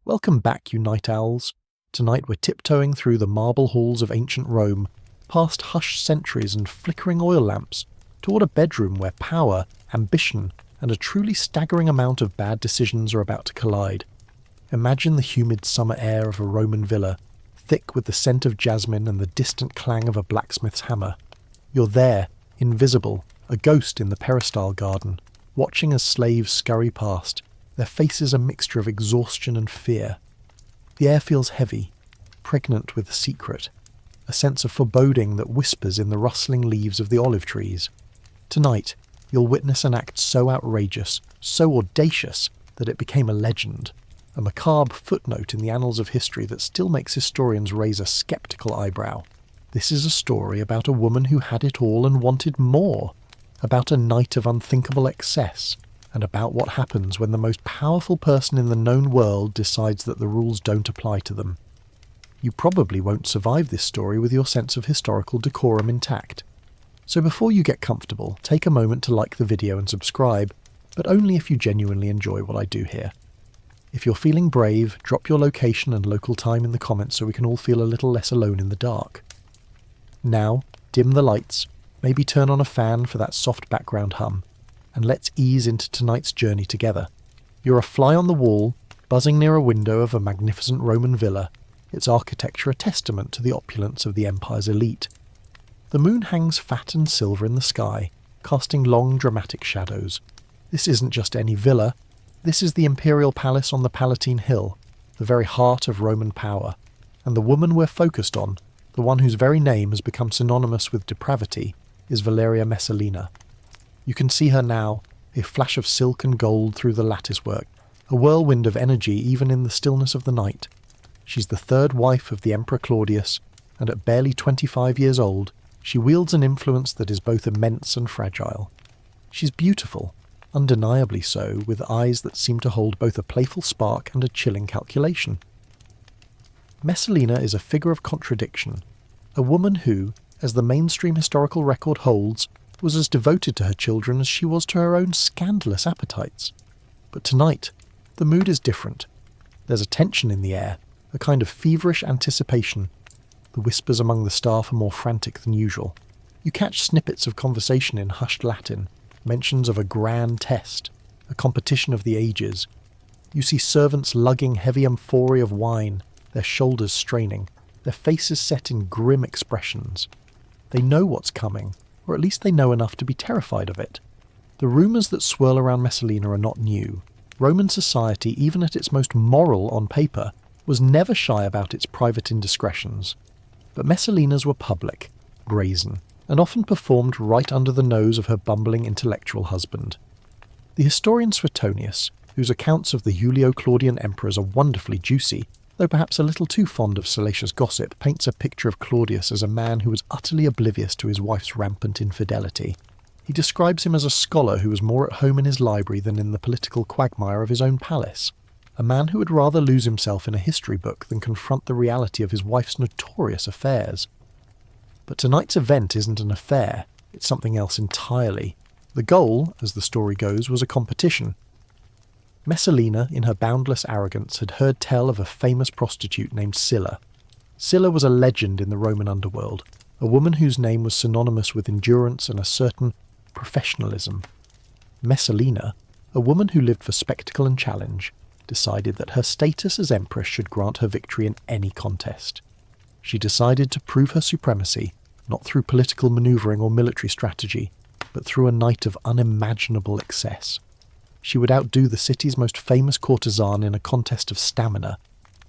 Welcome back, you night owls. Tonight we're tiptoeing through the marble halls of ancient Rome, past hushed sentries and flickering oil lamps, toward a bedroom where power, ambition, and a truly staggering amount of bad decisions are about to collide. Imagine the humid summer air of a Roman villa, thick with the scent of jasmine and the distant clang of a blacksmith's hammer. You're there, invisible, a ghost in the peristyle garden, watching as slaves scurry past, their faces a mixture of exhaustion and fear. The air feels heavy, pregnant with a secret, a sense of foreboding that whispers in the rustling leaves of the olive trees. Tonight, you'll witness an act so outrageous, so audacious, that it became a legend, a macabre footnote in the annals of history that still makes historians raise a sceptical eyebrow. This is a story about a woman who had it all and wanted more, about a night of unthinkable excess, and about what happens when the most powerful person in the known world decides that the rules don't apply to them. You probably won't survive this story with your sense of historical decorum intact. So before you get comfortable, take a moment to like the video and subscribe, but only if you genuinely enjoy what I do here. If you're feeling brave, drop your location and local time in the comments so we can all feel a little less alone in the dark. Now, dim the lights, maybe turn on a fan for that soft background hum, and let's ease into tonight's journey together. You're a fly on the wall, buzzing near a window of a magnificent Roman villa, its architecture a testament to the opulence of the empire's elite. The moon hangs fat and silver in the sky, casting long dramatic shadows. This isn't just any villa, this is the imperial palace on the Palatine Hill, the very heart of Roman power, and the woman we're focused on, the one whose very name has become synonymous with depravity, is Valeria Messalina. You can see her now, a flash of silk and gold through the latticework, a whirlwind of energy even in the stillness of the night. She's the third wife of the Emperor Claudius, and at barely 25 years old, she wields an influence that is both immense and fragile. She's beautiful, undeniably so, with eyes that seem to hold both a playful spark and a chilling calculation. Messalina is a figure of contradiction, a woman who, as the mainstream historical record holds, was as devoted to her children as she was to her own scandalous appetites. But tonight, the mood is different. There's a tension in the air, a kind of feverish anticipation. The whispers among the staff are more frantic than usual. You catch snippets of conversation in hushed Latin, mentions of a grand test, a competition of the ages. You see servants lugging heavy amphorae of wine, their shoulders straining, their faces set in grim expressions. They know what's coming, or at least they know enough to be terrified of it. The rumours that swirl around Messalina are not new. Roman society, even at its most moral on paper, was never shy about its private indiscretions. But Messalina's were public, brazen, and often performed right under the nose of her bumbling intellectual husband. The historian Suetonius, whose accounts of the Julio-Claudian emperors are wonderfully juicy, though perhaps a little too fond of salacious gossip, paints a picture of Claudius as a man who was utterly oblivious to his wife's rampant infidelity. He describes him as a scholar who was more at home in his library than in the political quagmire of his own palace, a man who would rather lose himself in a history book than confront the reality of his wife's notorious affairs. But tonight's event isn't an affair, it's something else entirely. The goal, as the story goes, was a competition. Messalina, in her boundless arrogance, had heard tell of a famous prostitute named Scylla. Scylla was a legend in the Roman underworld, a woman whose name was synonymous with endurance and a certain professionalism. Messalina, a woman who lived for spectacle and challenge, decided that her status as empress should grant her victory in any contest. She decided to prove her supremacy, not through political manoeuvring or military strategy, but through a night of unimaginable excess. She would outdo the city's most famous courtesan in a contest of stamina,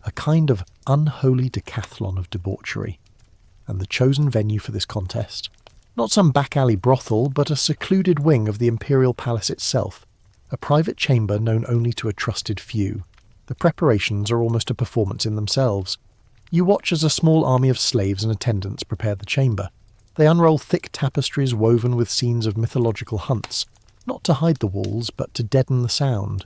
a kind of unholy decathlon of debauchery. And the chosen venue for this contest? Not some back-alley brothel, but a secluded wing of the imperial palace itself, a private chamber known only to a trusted few. The preparations are almost a performance in themselves. You watch as a small army of slaves and attendants prepare the chamber. They unroll thick tapestries woven with scenes of mythological hunts, not to hide the walls, but to deaden the sound.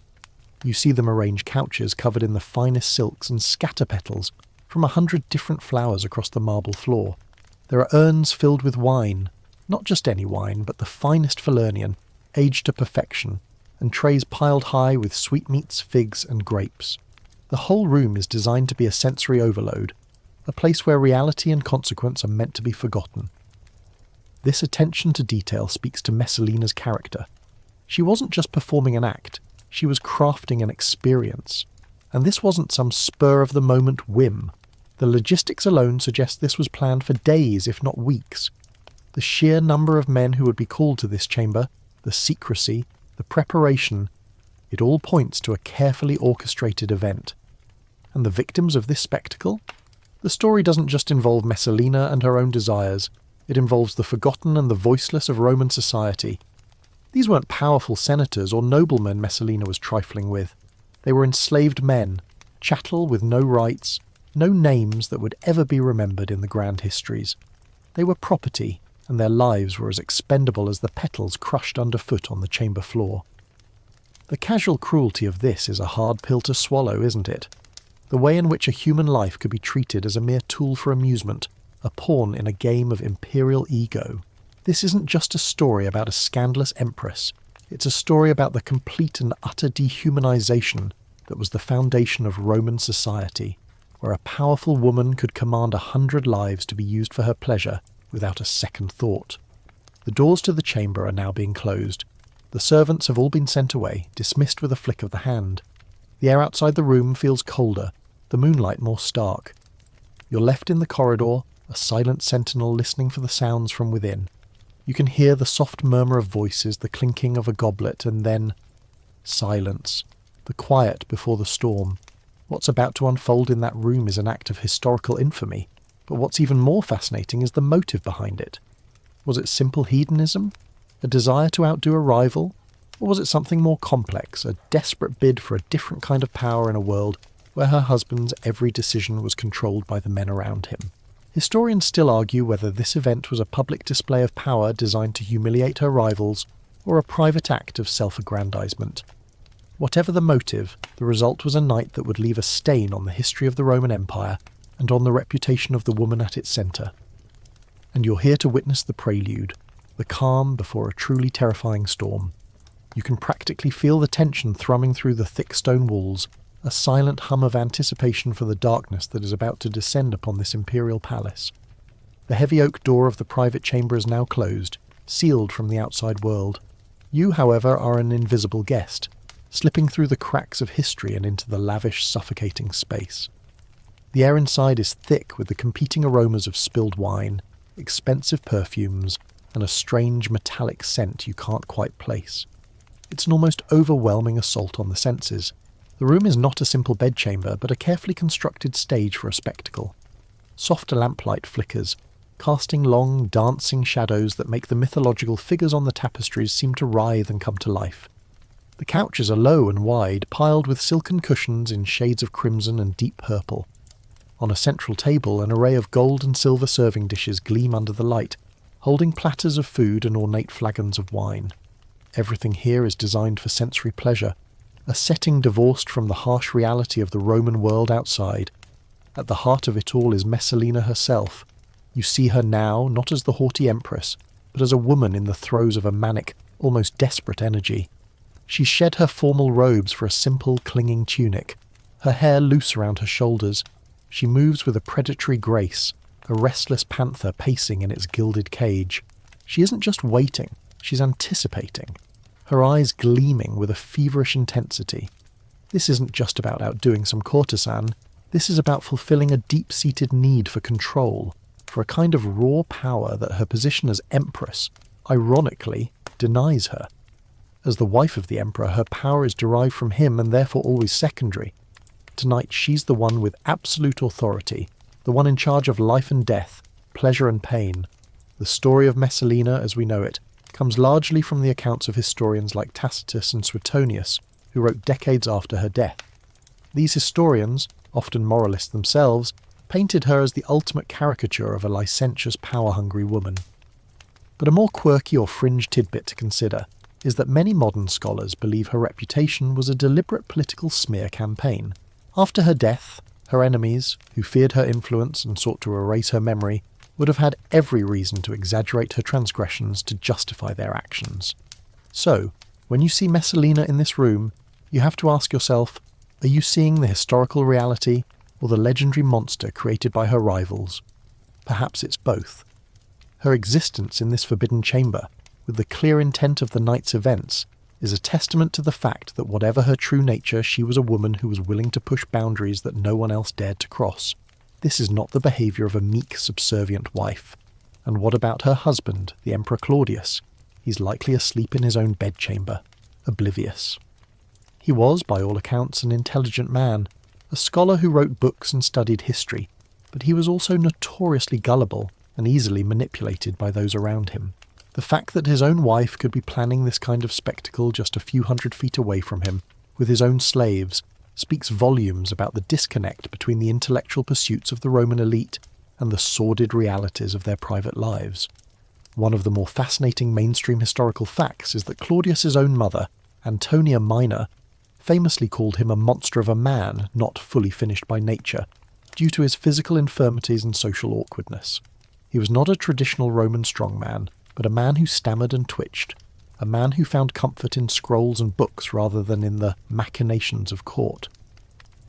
You see them arrange couches covered in the finest silks and scatter petals from 100 different flowers across the marble floor. There are urns filled with wine, not just any wine, but the finest Falernian, aged to perfection, and trays piled high with sweetmeats, figs, and grapes. The whole room is designed to be a sensory overload, a place where reality and consequence are meant to be forgotten. This attention to detail speaks to Messalina's character. She wasn't just performing an act, she was crafting an experience. And this wasn't some spur-of-the-moment whim. The logistics alone suggest this was planned for days, if not weeks. The sheer number of men who would be called to this chamber, the secrecy, the preparation, it all points to a carefully orchestrated event. And the victims of this spectacle? The story doesn't just involve Messalina and her own desires, it involves the forgotten and the voiceless of Roman society. These weren't powerful senators or noblemen Messalina was trifling with. They were enslaved men, chattel with no rights, no names that would ever be remembered in the grand histories. They were property, and their lives were as expendable as the petals crushed underfoot on the chamber floor. The casual cruelty of this is a hard pill to swallow, isn't it? The way in which a human life could be treated as a mere tool for amusement, a pawn in a game of imperial ego. This isn't just a story about a scandalous empress. It's a story about the complete and utter dehumanization that was the foundation of Roman society, where a powerful woman could command 100 lives to be used for her pleasure without a second thought. The doors to the chamber are now being closed. The servants have all been sent away, dismissed with a flick of the hand. The air outside the room feels colder, the moonlight more stark. You're left in the corridor, a silent sentinel listening for the sounds from within. You can hear the soft murmur of voices, the clinking of a goblet, and then silence, the quiet before the storm. What's about to unfold in that room is an act of historical infamy, but what's even more fascinating is the motive behind it. Was it simple hedonism? A desire to outdo a rival? Or was it something more complex, a desperate bid for a different kind of power in a world where her husband's every decision was controlled by the men around him? Historians still argue whether this event was a public display of power designed to humiliate her rivals, or a private act of self-aggrandizement. Whatever the motive, the result was a night that would leave a stain on the history of the Roman Empire and on the reputation of the woman at its centre. And you're here to witness the prelude, the calm before a truly terrifying storm. You can practically feel the tension thrumming through the thick stone walls, a silent hum of anticipation for the darkness that is about to descend upon this imperial palace. The heavy oak door of the private chamber is now closed, sealed from the outside world. You, however, are an invisible guest, slipping through the cracks of history and into the lavish, suffocating space. The air inside is thick with the competing aromas of spilled wine, expensive perfumes, and a strange metallic scent you can't quite place. It's an almost overwhelming assault on the senses. The room is not a simple bedchamber, but a carefully constructed stage for a spectacle. Soft lamplight flickers, casting long, dancing shadows that make the mythological figures on the tapestries seem to writhe and come to life. The couches are low and wide, piled with silken cushions in shades of crimson and deep purple. On a central table, an array of gold and silver serving dishes gleam under the light, holding platters of food and ornate flagons of wine. Everything here is designed for sensory pleasure, a setting divorced from the harsh reality of the Roman world outside. At the heart of it all is Messalina herself. You see her now not as the haughty empress, but as a woman in the throes of a manic, almost desperate energy. She's shed her formal robes for a simple, clinging tunic, her hair loose around her shoulders. She moves with a predatory grace, a restless panther pacing in its gilded cage. She isn't just waiting, she's anticipating, her eyes gleaming with a feverish intensity. This isn't just about outdoing some courtesan, this is about fulfilling a deep-seated need for control, for a kind of raw power that her position as empress, ironically, denies her. As the wife of the emperor, her power is derived from him and therefore always secondary. Tonight she's the one with absolute authority, the one in charge of life and death, pleasure and pain. The story of Messalina, as we know it, comes largely from the accounts of historians like Tacitus and Suetonius, who wrote decades after her death. These historians, often moralists themselves, painted her as the ultimate caricature of a licentious, power-hungry woman. But a more quirky or fringe tidbit to consider is that many modern scholars believe her reputation was a deliberate political smear campaign. After her death, her enemies, who feared her influence and sought to erase her memory, would have had every reason to exaggerate her transgressions to justify their actions. So, when you see Messalina in this room, you have to ask yourself, Are you seeing the historical reality or the legendary monster created by her rivals? Perhaps it's both. Her existence in this forbidden chamber, with the clear intent of the night's events, is a testament to the fact that whatever her true nature, she was a woman who was willing to push boundaries that no one else dared to cross. This is not the behaviour of a meek, subservient wife. And what about her husband, the Emperor Claudius? He's likely asleep in his own bedchamber, oblivious. He was, by all accounts, an intelligent man, a scholar who wrote books and studied history, but he was also notoriously gullible and easily manipulated by those around him. The fact that his own wife could be planning this kind of spectacle just a few hundred feet away from him, with his own slaves, speaks volumes about the disconnect between the intellectual pursuits of the Roman elite and the sordid realities of their private lives. One of the more fascinating mainstream historical facts is that Claudius's own mother, Antonia Minor, famously called him a monster of a man not fully finished by nature, due to his physical infirmities and social awkwardness. He was not a traditional Roman strongman, but a man who stammered and twitched, a man who found comfort in scrolls and books rather than in the machinations of court.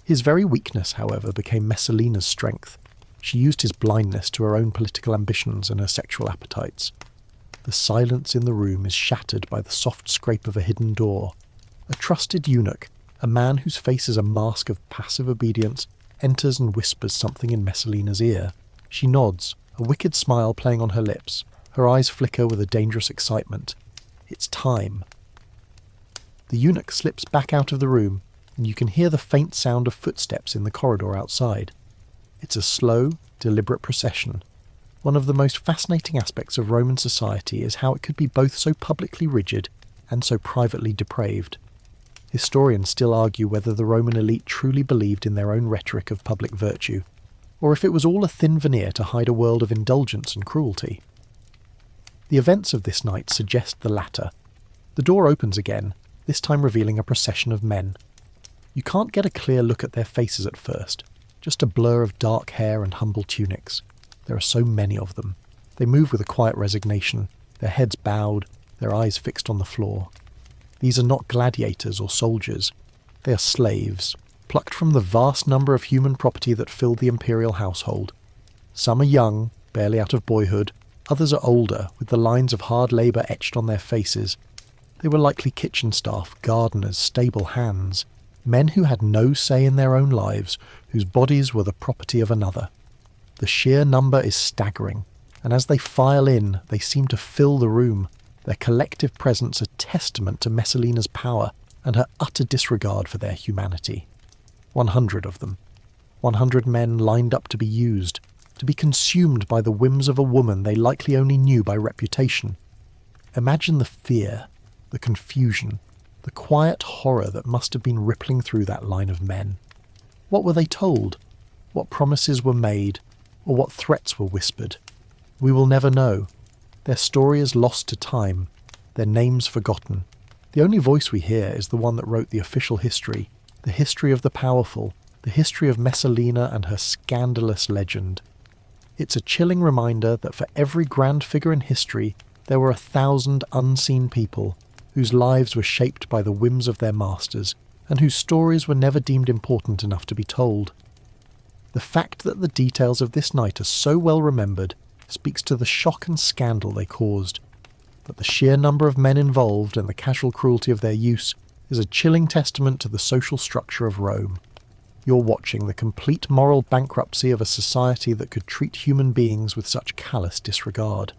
His very weakness, however, became Messalina's strength. She used his blindness to her own political ambitions and her sexual appetites. The silence in the room is shattered by the soft scrape of a hidden door. A trusted eunuch, a man whose face is a mask of passive obedience, enters and whispers something in Messalina's ear. She nods, a wicked smile playing on her lips. Her eyes flicker with a dangerous excitement. It's time. The eunuch slips back out of the room, and you can hear the faint sound of footsteps in the corridor outside. It's a slow, deliberate procession. One of the most fascinating aspects of Roman society is how it could be both so publicly rigid and so privately depraved. Historians still argue whether the Roman elite truly believed in their own rhetoric of public virtue, or if it was all a thin veneer to hide a world of indulgence and cruelty. The events of this night suggest the latter. The door opens again, this time revealing a procession of men. You can't get a clear look at their faces at first, just a blur of dark hair and humble tunics. There are so many of them. They move with a quiet resignation, their heads bowed, their eyes fixed on the floor. These are not gladiators or soldiers. They are slaves, plucked from the vast number of human property that filled the imperial household. Some are young, barely out of boyhood. Others are older, with the lines of hard labour etched on their faces. They were likely kitchen staff, gardeners, stable hands, men who had no say in their own lives, whose bodies were the property of another. The sheer number is staggering, and as they file in, they seem to fill the room, their collective presence a testament to Messalina's power and her utter disregard for their humanity. 100 of them. 100 men lined up to be used, to be consumed by the whims of a woman they likely only knew by reputation. Imagine the fear, the confusion, the quiet horror that must have been rippling through that line of men. What were they told? What promises were made? Or what threats were whispered? We will never know. Their story is lost to time, their names forgotten. The only voice we hear is the one that wrote the official history, the history of the powerful, the history of Messalina and her scandalous legend. It's a chilling reminder that for every grand figure in history, there were 1,000 unseen people whose lives were shaped by the whims of their masters, and whose stories were never deemed important enough to be told. The fact that the details of this night are so well remembered speaks to the shock and scandal they caused, but the sheer number of men involved and the casual cruelty of their use is a chilling testament to the social structure of Rome. You're watching the complete moral bankruptcy of a society that could treat human beings with such callous disregard.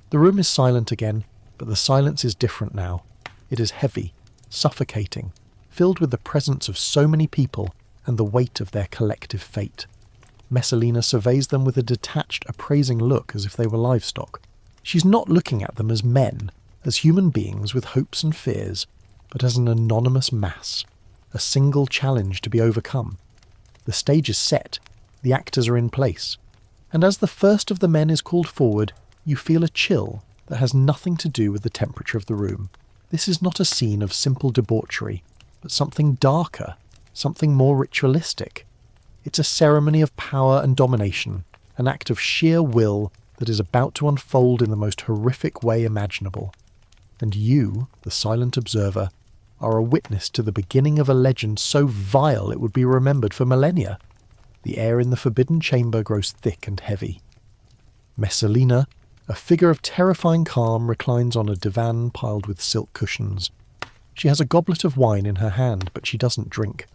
The room is silent again, but the silence is different now. It is heavy, suffocating, filled with the presence of so many people and the weight of their collective fate. Messalina surveys them with a detached, appraising look as if they were livestock. She's not looking at them as men, as human beings with hopes and fears, but as an anonymous mass, a single challenge to be overcome. The stage is set, the actors are in place, and as the first of the men is called forward, you feel a chill that has nothing to do with the temperature of the room. This is not a scene of simple debauchery, but something darker, something more ritualistic. It's a ceremony of power and domination, an act of sheer will that is about to unfold in the most horrific way imaginable. And you, the silent observer, are a witness to the beginning of a legend so vile it would be remembered for millennia. The air in the forbidden chamber grows thick and heavy. Messalina, a figure of terrifying calm, reclines on a divan piled with silk cushions. She has a goblet of wine in her hand, but she doesn't drink.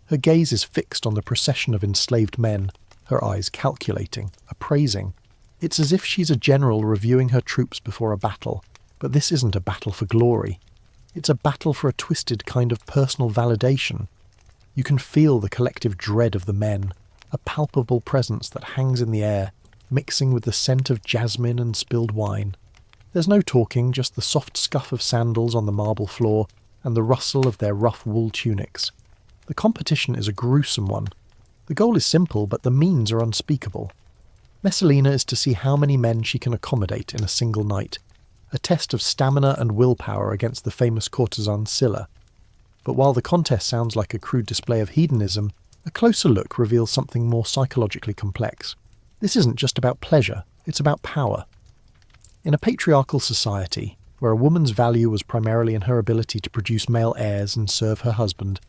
Her gaze is fixed on the procession of enslaved men, her eyes calculating, appraising. It's as if she's a general reviewing her troops before a battle, but this isn't a battle for glory. It's a battle for a twisted kind of personal validation. You can feel the collective dread of the men, a palpable presence that hangs in the air, mixing with the scent of jasmine and spilled wine. There's no talking, just the soft scuff of sandals on the marble floor and the rustle of their rough wool tunics. The competition is a gruesome one. The goal is simple, but the means are unspeakable. Messalina is to see how many men she can accommodate in a single night, a test of stamina and willpower against the famous courtesan Scylla. But while the contest sounds like a crude display of hedonism, a closer look reveals something more psychologically complex. This isn't just about pleasure, it's about power. In a patriarchal society, where a woman's value was primarily in her ability to produce male heirs and serve her husband,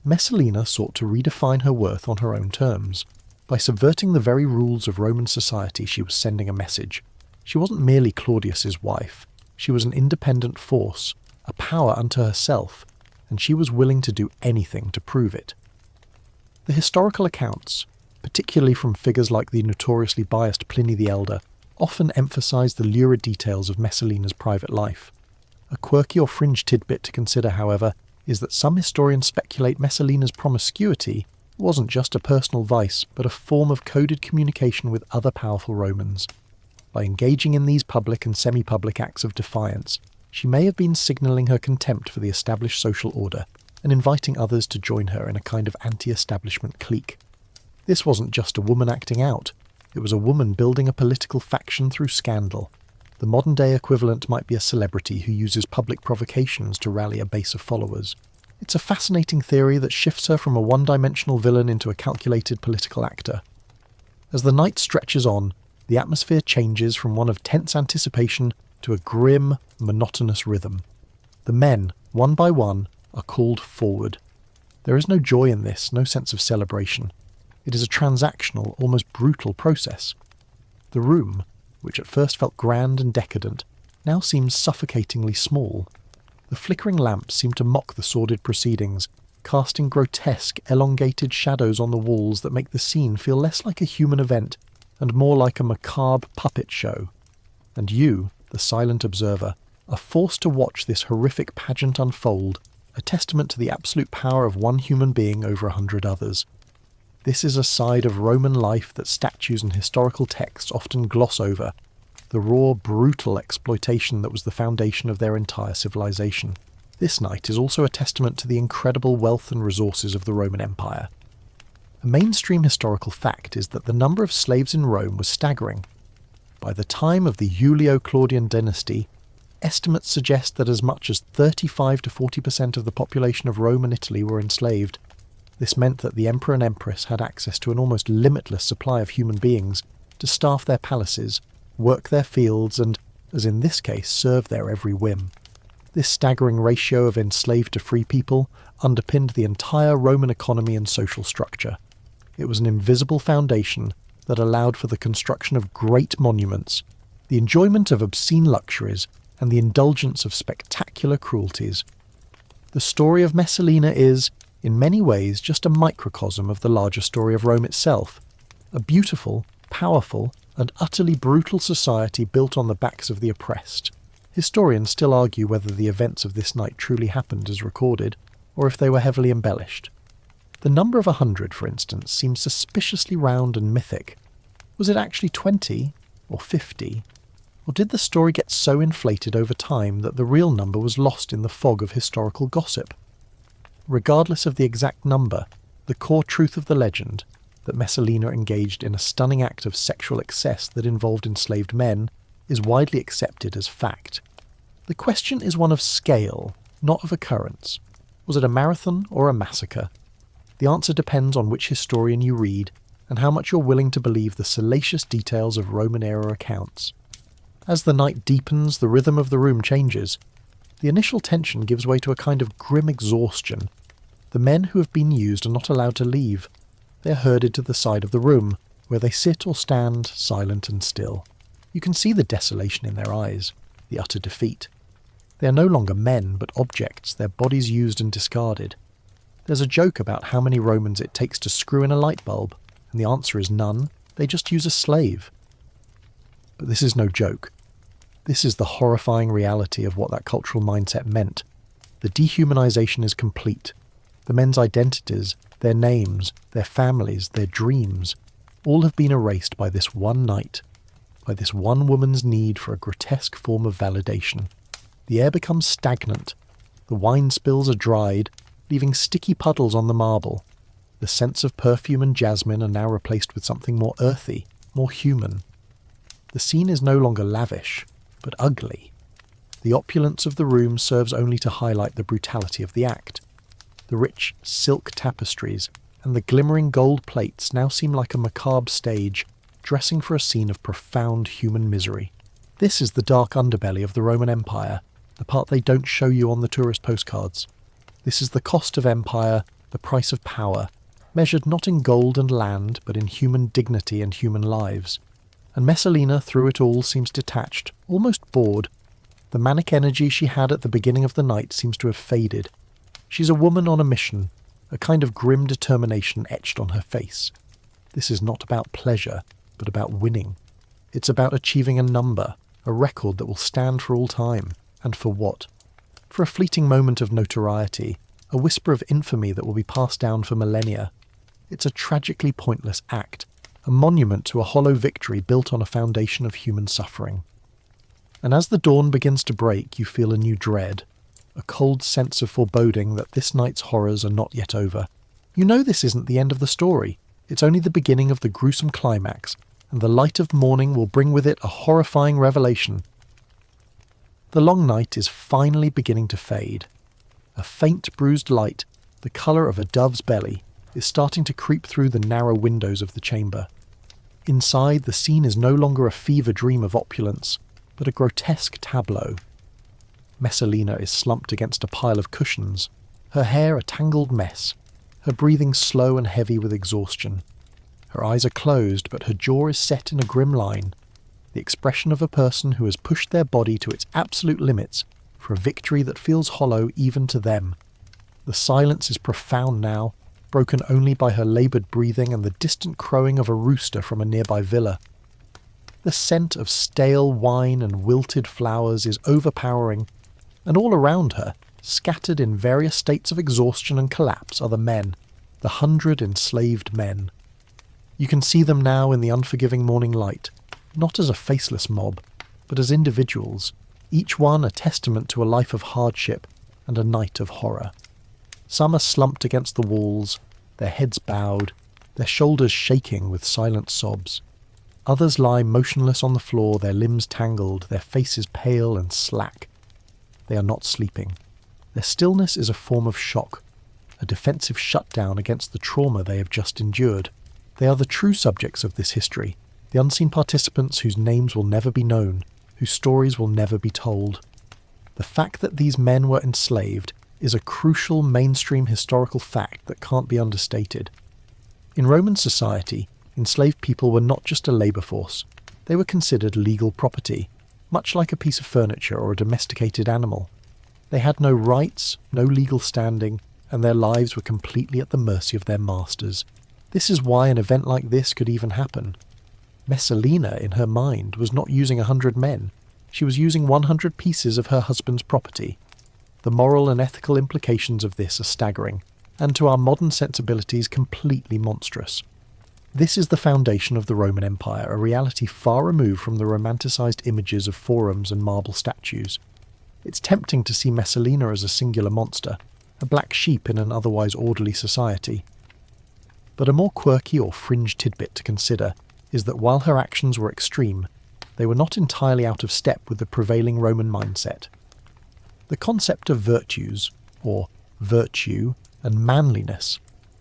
Messalina sought to redefine her worth on her own terms. By subverting the very rules of Roman society, she was sending a message. She wasn't merely Claudius's wife. She was an independent force, a power unto herself, and she was willing to do anything to prove it. The historical accounts, particularly from figures like the notoriously biased Pliny the Elder, often emphasize the lurid details of Messalina's private life. A quirky or fringe tidbit to consider, however, is that some historians speculate Messalina's promiscuity wasn't just a personal vice, but a form of coded communication with other powerful Romans. By engaging in these public and semi-public acts of defiance, she may have been signalling her contempt for the established social order and inviting others to join her in a kind of anti-establishment clique. This wasn't just a woman acting out, it was a woman building a political faction through scandal. The modern-day equivalent might be a celebrity who uses public provocations to rally a base of followers. It's a fascinating theory that shifts her from a one-dimensional villain into a calculated political actor. As the night stretches on, the atmosphere changes from one of tense anticipation to a grim, monotonous rhythm. The men, one by one, are called forward. There is no joy in this, no sense of celebration. It is a transactional, almost brutal process. The room, which at first felt grand and decadent, now seems suffocatingly small. The flickering lamps seem to mock the sordid proceedings, casting grotesque, elongated shadows on the walls that make the scene feel less like a human event and more like a macabre puppet show. And you, the silent observer, are forced to watch this horrific pageant unfold, a testament to the absolute power of one human being over 100 others. This is a side of Roman life that statues and historical texts often gloss over, the raw, brutal exploitation that was the foundation of their entire civilization. This night is also a testament to the incredible wealth and resources of the Roman Empire. A mainstream historical fact is that the number of slaves in Rome was staggering. By the time of the Julio-Claudian dynasty, estimates suggest that as much as 35 to 40% of the population of Rome and Italy were enslaved. This meant that the emperor and empress had access to an almost limitless supply of human beings to staff their palaces, work their fields and, as in this case, serve their every whim. This staggering ratio of enslaved to free people underpinned the entire Roman economy and social structure. It was an invisible foundation that allowed for the construction of great monuments, the enjoyment of obscene luxuries, and the indulgence of spectacular cruelties. The story of Messalina is, in many ways, just a microcosm of the larger story of Rome itself, a beautiful, powerful, and utterly brutal society built on the backs of the oppressed. Historians still argue whether the events of this night truly happened as recorded, or if they were heavily embellished. The number of 100, for instance, seems suspiciously round and mythic. Was it actually 20, or 50? Or did the story get so inflated over time that the real number was lost in the fog of historical gossip? Regardless of the exact number, the core truth of the legend, that Messalina engaged in a stunning act of sexual excess that involved enslaved men, is widely accepted as fact. The question is one of scale, not of occurrence. Was it a marathon or a massacre? The answer depends on which historian you read, and how much you're willing to believe the salacious details of Roman-era accounts. As the night deepens, the rhythm of the room changes. The initial tension gives way to a kind of grim exhaustion. The men who have been used are not allowed to leave. They are herded to the side of the room, where they sit or stand, silent and still. You can see the desolation in their eyes, the utter defeat. They are no longer men, but objects, their bodies used and discarded. There's a joke about how many Romans it takes to screw in a light bulb, and the answer is none. They just use a slave. But this is no joke. This is the horrifying reality of what that cultural mindset meant. The dehumanization is complete. The men's identities, their names, their families, their dreams, all have been erased by this one night, by this one woman's need for a grotesque form of validation. The air becomes stagnant. The wine spills are dried, leaving sticky puddles on the marble. The scents of perfume and jasmine are now replaced with something more earthy, more human. The scene is no longer lavish, but ugly. The opulence of the room serves only to highlight the brutality of the act. The rich silk tapestries and the glimmering gold plates now seem like a macabre stage, dressing for a scene of profound human misery. This is the dark underbelly of the Roman Empire, the part they don't show you on the tourist postcards. This is the cost of empire, the price of power, measured not in gold and land, but in human dignity and human lives. And Messalina, through it all, seems detached, almost bored. The manic energy she had at the beginning of the night seems to have faded. She's a woman on a mission, a kind of grim determination etched on her face. This is not about pleasure, but about winning. It's about achieving a number, a record that will stand for all time. And for what? For a fleeting moment of notoriety, a whisper of infamy that will be passed down for millennia. It's a tragically pointless act, a monument to a hollow victory built on a foundation of human suffering. And as the dawn begins to break, you feel a new dread, a cold sense of foreboding that this night's horrors are not yet over. You know this isn't the end of the story. It's only the beginning of the gruesome climax, and the light of morning will bring with it a horrifying revelation. The long night is finally beginning to fade. A faint bruised light, the colour of a dove's belly, is starting to creep through the narrow windows of the chamber. Inside, the scene is no longer a fever dream of opulence, but a grotesque tableau. Messalina is slumped against a pile of cushions, her hair a tangled mess, her breathing slow and heavy with exhaustion. Her eyes are closed, but her jaw is set in a grim line, the expression of a person who has pushed their body to its absolute limits for a victory that feels hollow even to them. The silence is profound now, broken only by her laboured breathing and the distant crowing of a rooster from a nearby villa. The scent of stale wine and wilted flowers is overpowering, and all around her, scattered in various states of exhaustion and collapse, are the men, the 100 enslaved men. You can see them now in the unforgiving morning light, not as a faceless mob, but as individuals, each one a testament to a life of hardship and a night of horror. Some are slumped against the walls, their heads bowed, their shoulders shaking with silent sobs. Others lie motionless on the floor, their limbs tangled, their faces pale and slack. They are not sleeping. Their stillness is a form of shock, a defensive shutdown against the trauma they have just endured. They are the true subjects of this history, the unseen participants whose names will never be known, whose stories will never be told. The fact that these men were enslaved is a crucial mainstream historical fact that can't be understated. In Roman society, enslaved people were not just a labour force. They were considered legal property, much like a piece of furniture or a domesticated animal. They had no rights, no legal standing, and their lives were completely at the mercy of their masters. This is why an event like this could even happen. Messalina, in her mind, was not using 100 men. She was using 100 pieces of her husband's property. The moral and ethical implications of this are staggering, and to our modern sensibilities completely monstrous. This is the foundation of the Roman Empire, a reality far removed from the romanticised images of forums and marble statues. It's tempting to see Messalina as a singular monster, a black sheep in an otherwise orderly society. But a more quirky or fringe tidbit to consider is that while her actions were extreme, they were not entirely out of step with the prevailing Roman mindset. The concept of virtues, or virtue, and manliness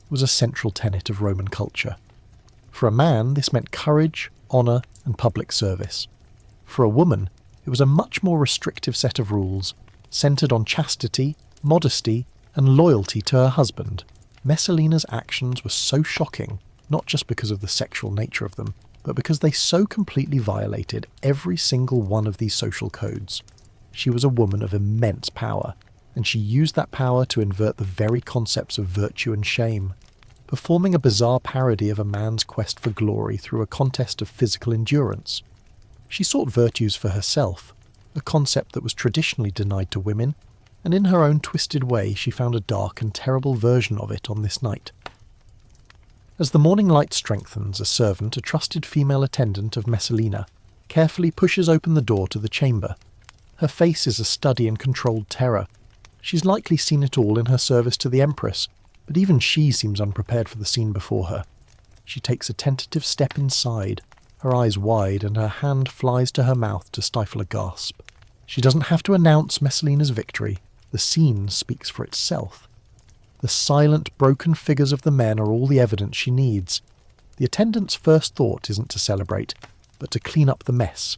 was a central tenet of Roman culture. For a man, this meant courage, honour, and public service. For a woman, it was a much more restrictive set of rules, centered on chastity, modesty, and loyalty to her husband. Messalina's actions were so shocking, not just because of the sexual nature of them, but because they so completely violated every single one of these social codes. She was a woman of immense power, and she used that power to invert the very concepts of virtue and shame, performing a bizarre parody of a man's quest for glory through a contest of physical endurance. She sought virtues for herself, a concept that was traditionally denied to women, and in her own twisted way she found a dark and terrible version of it on this night. As the morning light strengthens, a servant, a trusted female attendant of Messalina, carefully pushes open the door to the chamber. Her face is a study in controlled terror. She's likely seen it all in her service to the Empress, but even she seems unprepared for the scene before her. She takes a tentative step inside, her eyes wide, and her hand flies to her mouth to stifle a gasp. She doesn't have to announce Messalina's victory. The scene speaks for itself. The silent, broken figures of the men are all the evidence she needs. The attendant's first thought isn't to celebrate, but to clean up the mess.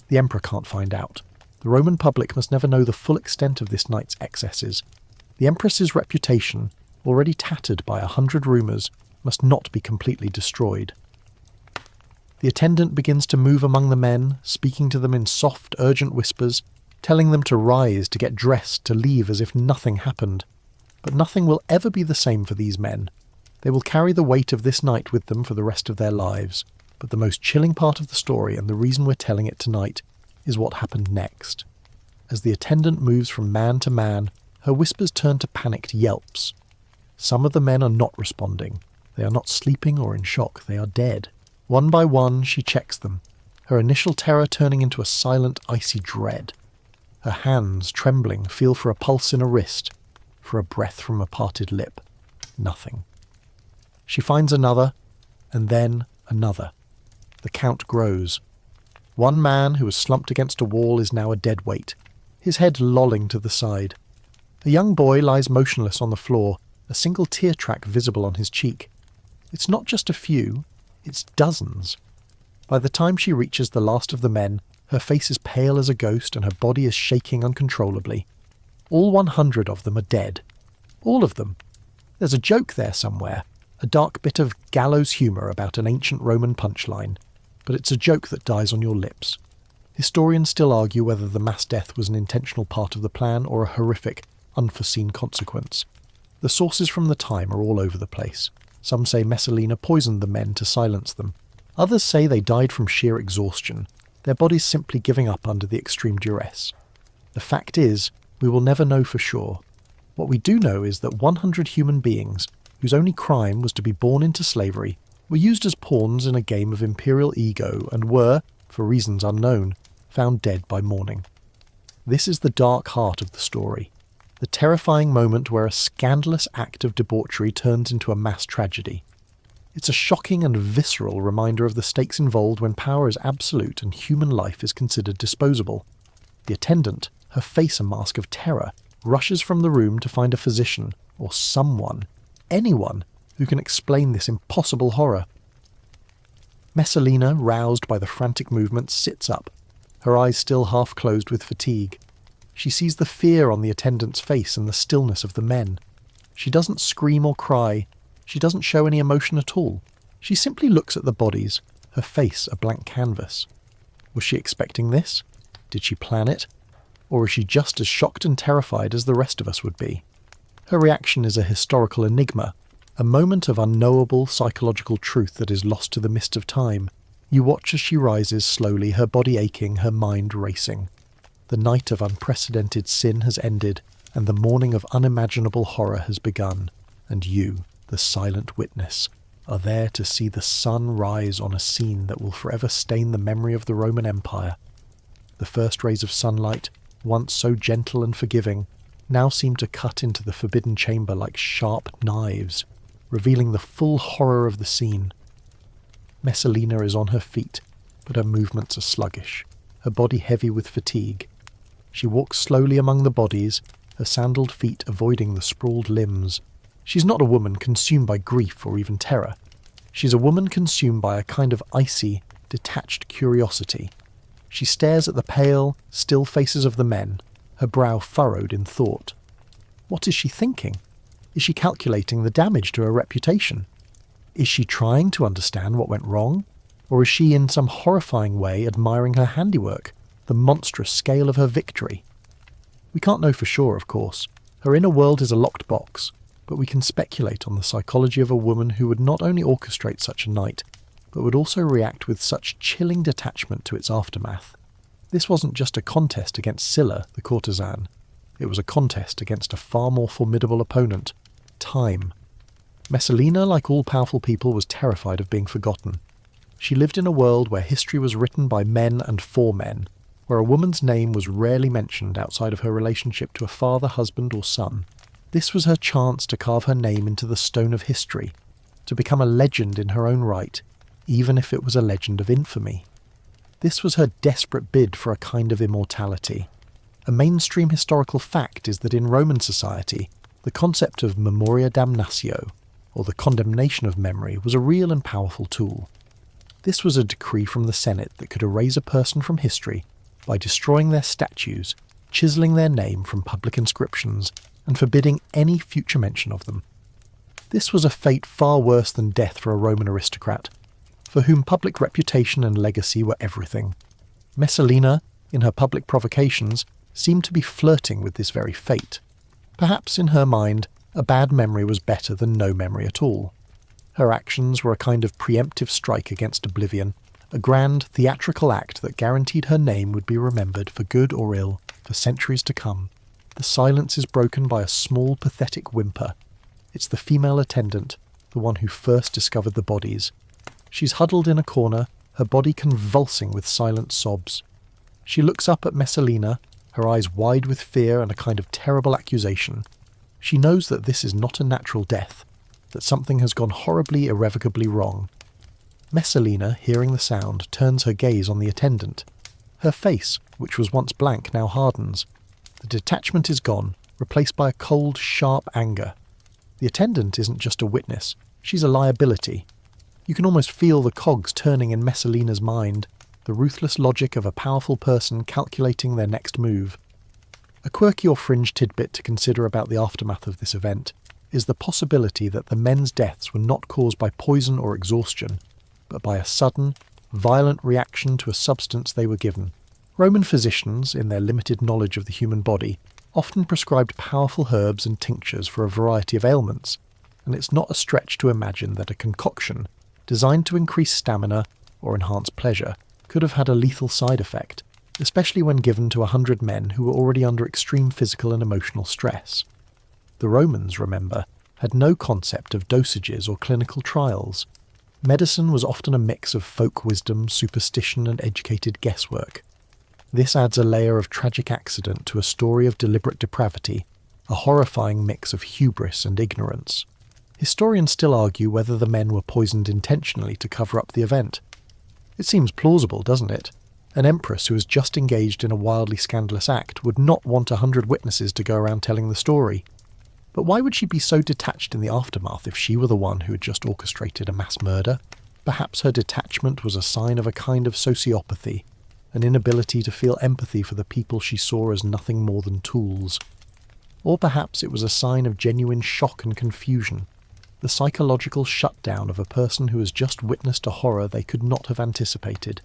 The Emperor can't find out. The Roman public must never know the full extent of this night's excesses. The Empress's reputation, already tattered by 100 rumours, must not be completely destroyed. The attendant begins to move among the men, speaking to them in soft, urgent whispers, telling them to rise, to get dressed, to leave as if nothing happened. But nothing will ever be the same for these men. They will carry the weight of this night with them for the rest of their lives. But the most chilling part of the story, and the reason we're telling it tonight, is what happened next. As the attendant moves from man to man, her whispers turn to panicked yelps. Some of the men are not responding. They are not sleeping or in shock. They are dead. One by one, she checks them, her initial terror turning into a silent, icy dread. Her hands, trembling, feel for a pulse in a wrist, for a breath from a parted lip. Nothing. She finds another, and then another. The count grows. One man who was slumped against a wall is now a dead weight, his head lolling to the side. A young boy lies motionless on the floor, a single tear track visible on his cheek. It's not just a few, it's dozens. By the time she reaches the last of the men, her face is pale as a ghost and her body is shaking uncontrollably. All 100 of them are dead. All of them. There's a joke there somewhere, a dark bit of gallows humour about an ancient Roman punchline, but it's a joke that dies on your lips. Historians still argue whether the mass death was an intentional part of the plan or a horrific, unforeseen consequence. The sources from the time are all over the place. Some say Messalina poisoned the men to silence them. Others say they died from sheer exhaustion, their bodies simply giving up under the extreme duress. The fact is, we will never know for sure. What we do know is that 100 human beings, whose only crime was to be born into slavery, were used as pawns in a game of imperial ego and were, for reasons unknown, found dead by morning. This is the dark heart of the story, the terrifying moment where a scandalous act of debauchery turns into a mass tragedy. It's a shocking and visceral reminder of the stakes involved when power is absolute and human life is considered disposable. The attendant, her face a mask of terror, rushes from the room to find a physician, or someone, anyone, who can explain this impossible horror. Messalina, roused by the frantic movement, sits up, her eyes still half closed with fatigue. She sees the fear on the attendant's face and the stillness of the men. She doesn't scream or cry. She doesn't show any emotion at all. She simply looks at the bodies, her face a blank canvas. Was she expecting this? Did she plan it? Or is she just as shocked and terrified as the rest of us would be? Her reaction is a historical enigma, a moment of unknowable psychological truth that is lost to the mist of time. You watch as she rises slowly, her body aching, her mind racing. The night of unprecedented sin has ended, and the morning of unimaginable horror has begun, and you, the silent witness, are there to see the sun rise on a scene that will forever stain the memory of the Roman Empire. The first rays of sunlight, once so gentle and forgiving, now seem to cut into the forbidden chamber like sharp knives, revealing the full horror of the scene. Messalina is on her feet, but her movements are sluggish, her body heavy with fatigue. She walks slowly among the bodies, her sandaled feet avoiding the sprawled limbs. She's not a woman consumed by grief or even terror. She's a woman consumed by a kind of icy, detached curiosity. She stares at the pale, still faces of the men, her brow furrowed in thought. What is she thinking? Is she calculating the damage to her reputation? Is she trying to understand what went wrong? Or is she in some horrifying way admiring her handiwork, the monstrous scale of her victory? We can't know for sure, of course. Her inner world is a locked box, but we can speculate on the psychology of a woman who would not only orchestrate such a night, but would also react with such chilling detachment to its aftermath. This wasn't just a contest against Scylla, the courtesan. It was a contest against a far more formidable opponent, time. Messalina, like all powerful people, was terrified of being forgotten. She lived in a world where history was written by men and for men, where a woman's name was rarely mentioned outside of her relationship to a father, husband, or son. This was her chance to carve her name into the stone of history, to become a legend in her own right, even if it was a legend of infamy. This was her desperate bid for a kind of immortality. A mainstream historical fact is that in Roman society, the concept of memoria damnatio, or the condemnation of memory, was a real and powerful tool. This was a decree from the Senate that could erase a person from history by destroying their statues, chiselling their name from public inscriptions, and forbidding any future mention of them. This was a fate far worse than death for a Roman aristocrat, for whom public reputation and legacy were everything. Messalina, in her public provocations, seemed to be flirting with this very fate. Perhaps in her mind, a bad memory was better than no memory at all. Her actions were a kind of preemptive strike against oblivion, a grand theatrical act that guaranteed her name would be remembered for good or ill for centuries to come. The silence is broken by a small, pathetic whimper. It's the female attendant, the one who first discovered the bodies. She's huddled in a corner, her body convulsing with silent sobs. She looks up at Messalina, her eyes wide with fear and a kind of terrible accusation. She knows that this is not a natural death, that something has gone horribly, irrevocably wrong. Messalina, hearing the sound, turns her gaze on the attendant. Her face, which was once blank, now hardens. The detachment is gone, replaced by a cold, sharp anger. The attendant isn't just a witness, she's a liability. You can almost feel the cogs turning in Messalina's mind, the ruthless logic of a powerful person calculating their next move. A quirky or fringe tidbit to consider about the aftermath of this event is the possibility that the men's deaths were not caused by poison or exhaustion, but by a sudden, violent reaction to a substance they were given. Roman physicians, in their limited knowledge of the human body, often prescribed powerful herbs and tinctures for a variety of ailments, and it's not a stretch to imagine that a concoction, designed to increase stamina or enhance pleasure, could have had a lethal side effect, especially when given to 100 men who were already under extreme physical and emotional stress. The Romans, remember, had no concept of dosages or clinical trials. Medicine was often a mix of folk wisdom, superstition, and educated guesswork. This adds a layer of tragic accident to a story of deliberate depravity, a horrifying mix of hubris and ignorance. Historians still argue whether the men were poisoned intentionally to cover up the event. It seems plausible, doesn't it? An empress who has just engaged in a wildly scandalous act would not want 100 witnesses to go around telling the story. But why would she be so detached in the aftermath if she were the one who had just orchestrated a mass murder? Perhaps her detachment was a sign of a kind of sociopathy, an inability to feel empathy for the people she saw as nothing more than tools. Or perhaps it was a sign of genuine shock and confusion, the psychological shutdown of a person who has just witnessed a horror they could not have anticipated.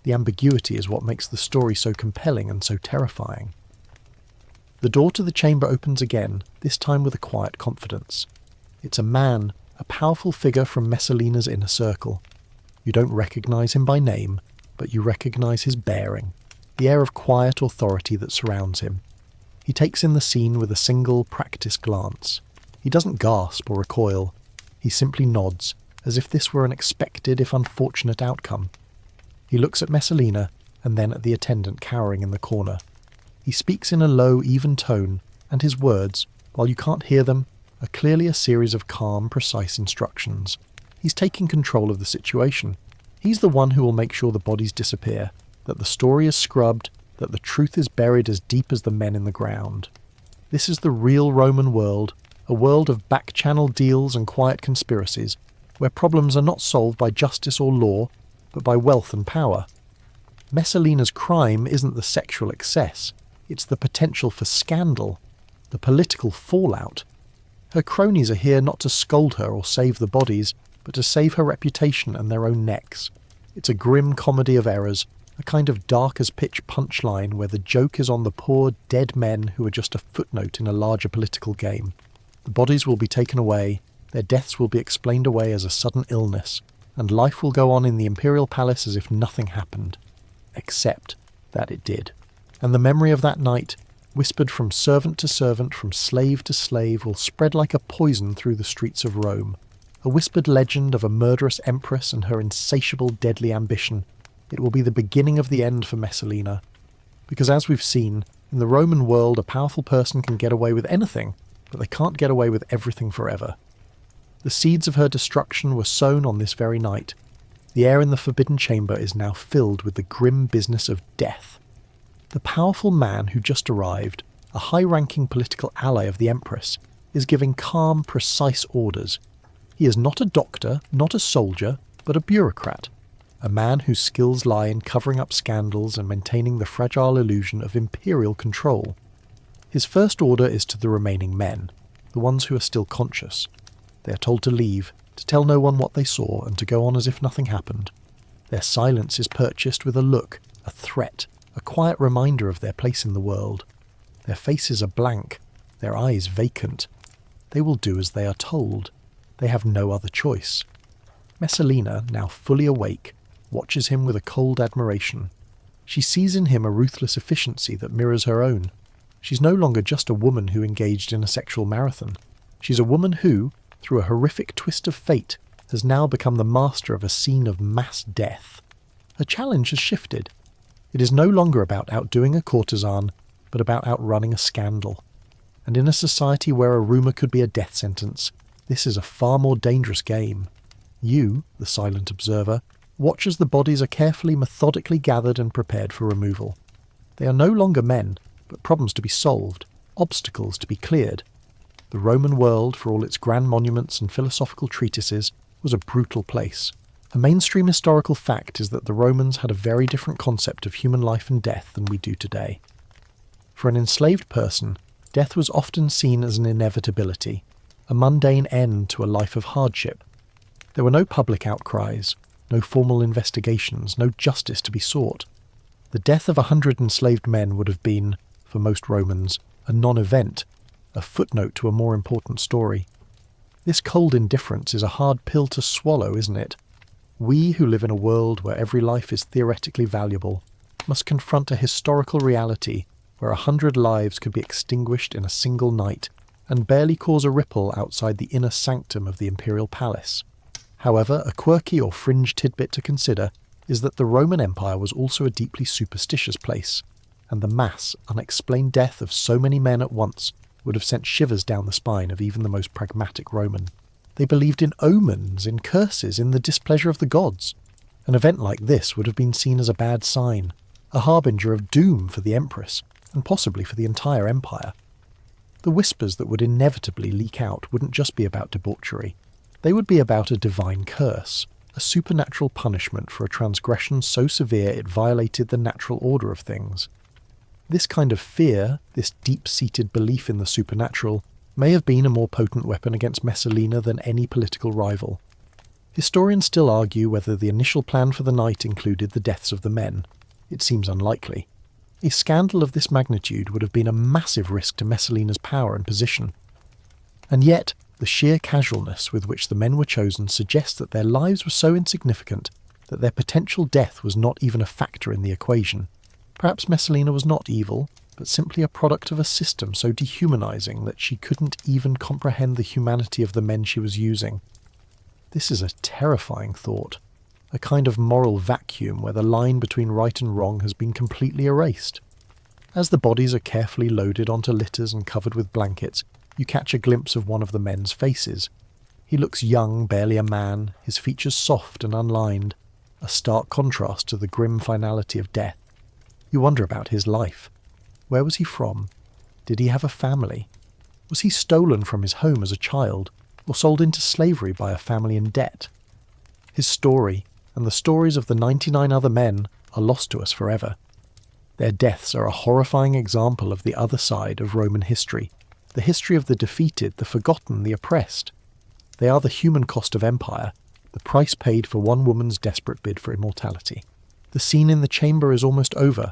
The ambiguity is what makes the story so compelling and so terrifying. The door to the chamber opens again, this time with a quiet confidence. It's a man, a powerful figure from Messalina's inner circle. You don't recognise him by name, but you recognise his bearing, the air of quiet authority that surrounds him. He takes in the scene with a single, practised glance. He doesn't gasp or recoil. He simply nods, as if this were an expected, if unfortunate, outcome. He looks at Messalina, and then at the attendant cowering in the corner. He speaks in a low, even tone, and his words, while you can't hear them, are clearly a series of calm, precise instructions. He's taking control of the situation. He's the one who will make sure the bodies disappear, that the story is scrubbed, that the truth is buried as deep as the men in the ground. This is the real Roman world, a world of back-channel deals and quiet conspiracies, where problems are not solved by justice or law, but by wealth and power. Messalina's crime isn't the sexual excess, It's the potential for scandal, the political fallout. Her cronies are here not to scold her or save the bodies, but to save her reputation and their own necks. It's a grim comedy of errors, a kind of dark-as-pitch punchline where the joke is on the poor, dead men who are just a footnote in a larger political game. The bodies will be taken away, their deaths will be explained away as a sudden illness, and life will go on in the Imperial Palace as if nothing happened. Except that it did. And the memory of that night, whispered from servant to servant, from slave to slave, will spread like a poison through the streets of Rome. A whispered legend of a murderous empress and her insatiable deadly ambition. It will be the beginning of the end for Messalina. Because as we've seen, in the Roman world a powerful person can get away with anything, but they can't get away with everything forever. The seeds of her destruction were sown on this very night. The air in the Forbidden Chamber is now filled with the grim business of death. The powerful man who just arrived, a high-ranking political ally of the Empress, is giving calm, precise orders. He is not a doctor, not a soldier, but a bureaucrat, a man whose skills lie in covering up scandals and maintaining the fragile illusion of imperial control. His first order is to the remaining men, the ones who are still conscious. They are told to leave, to tell no one what they saw, and to go on as if nothing happened. Their silence is purchased with a look, a threat, a quiet reminder of their place in the world. Their faces are blank, their eyes vacant. They will do as they are told. They have no other choice. Messalina, now fully awake, watches him with a cold admiration. She sees in him a ruthless efficiency that mirrors her own. She's no longer just a woman who engaged in a sexual marathon. She's a woman who, through a horrific twist of fate, has now become the master of a scene of mass death. Her challenge has shifted. It is no longer about outdoing a courtesan, but about outrunning a scandal. And in a society where a rumour could be a death sentence, this is a far more dangerous game. You, the silent observer, watch as the bodies are carefully, methodically gathered and prepared for removal. They are no longer men, but problems to be solved, obstacles to be cleared. The Roman world, for all its grand monuments and philosophical treatises, was a brutal place. A mainstream historical fact is that the Romans had a very different concept of human life and death than we do today. For an enslaved person, death was often seen as an inevitability, a mundane end to a life of hardship. There were no public outcries, no formal investigations, no justice to be sought. The death of 100 enslaved men would have been, for most Romans, a non-event, a footnote to a more important story. This cold indifference is a hard pill to swallow, isn't it? We, who live in a world where every life is theoretically valuable, must confront a historical reality where 100 lives could be extinguished in a single night and barely cause a ripple outside the inner sanctum of the imperial palace. However, a quirky or fringe tidbit to consider is that the Roman Empire was also a deeply superstitious place, and the mass, unexplained death of so many men at once would have sent shivers down the spine of even the most pragmatic Roman. They believed in omens, in curses, in the displeasure of the gods. An event like this would have been seen as a bad sign, a harbinger of doom for the empress, and possibly for the entire empire. The whispers that would inevitably leak out wouldn't just be about debauchery. They would be about a divine curse, a supernatural punishment for a transgression so severe it violated the natural order of things. This kind of fear, this deep-seated belief in the supernatural, may have been a more potent weapon against Messalina than any political rival. Historians still argue whether the initial plan for the night included the deaths of the men. It seems unlikely. A scandal of this magnitude would have been a massive risk to Messalina's power and position. And yet, the sheer casualness with which the men were chosen suggests that their lives were so insignificant that their potential death was not even a factor in the equation. Perhaps Messalina was not evil, but simply a product of a system so dehumanizing that she couldn't even comprehend the humanity of the men she was using. This is a terrifying thought, a kind of moral vacuum where the line between right and wrong has been completely erased. As the bodies are carefully loaded onto litters and covered with blankets, you catch a glimpse of one of the men's faces. He looks young, barely a man, his features soft and unlined, a stark contrast to the grim finality of death. You wonder about his life. Where was he from? Did he have a family? Was he stolen from his home as a child, or sold into slavery by a family in debt? His story, and the stories of the 99 other men, are lost to us forever. Their deaths are a horrifying example of the other side of Roman history, the history of the defeated, the forgotten, the oppressed. They are the human cost of empire, the price paid for one woman's desperate bid for immortality. The scene in the chamber is almost over.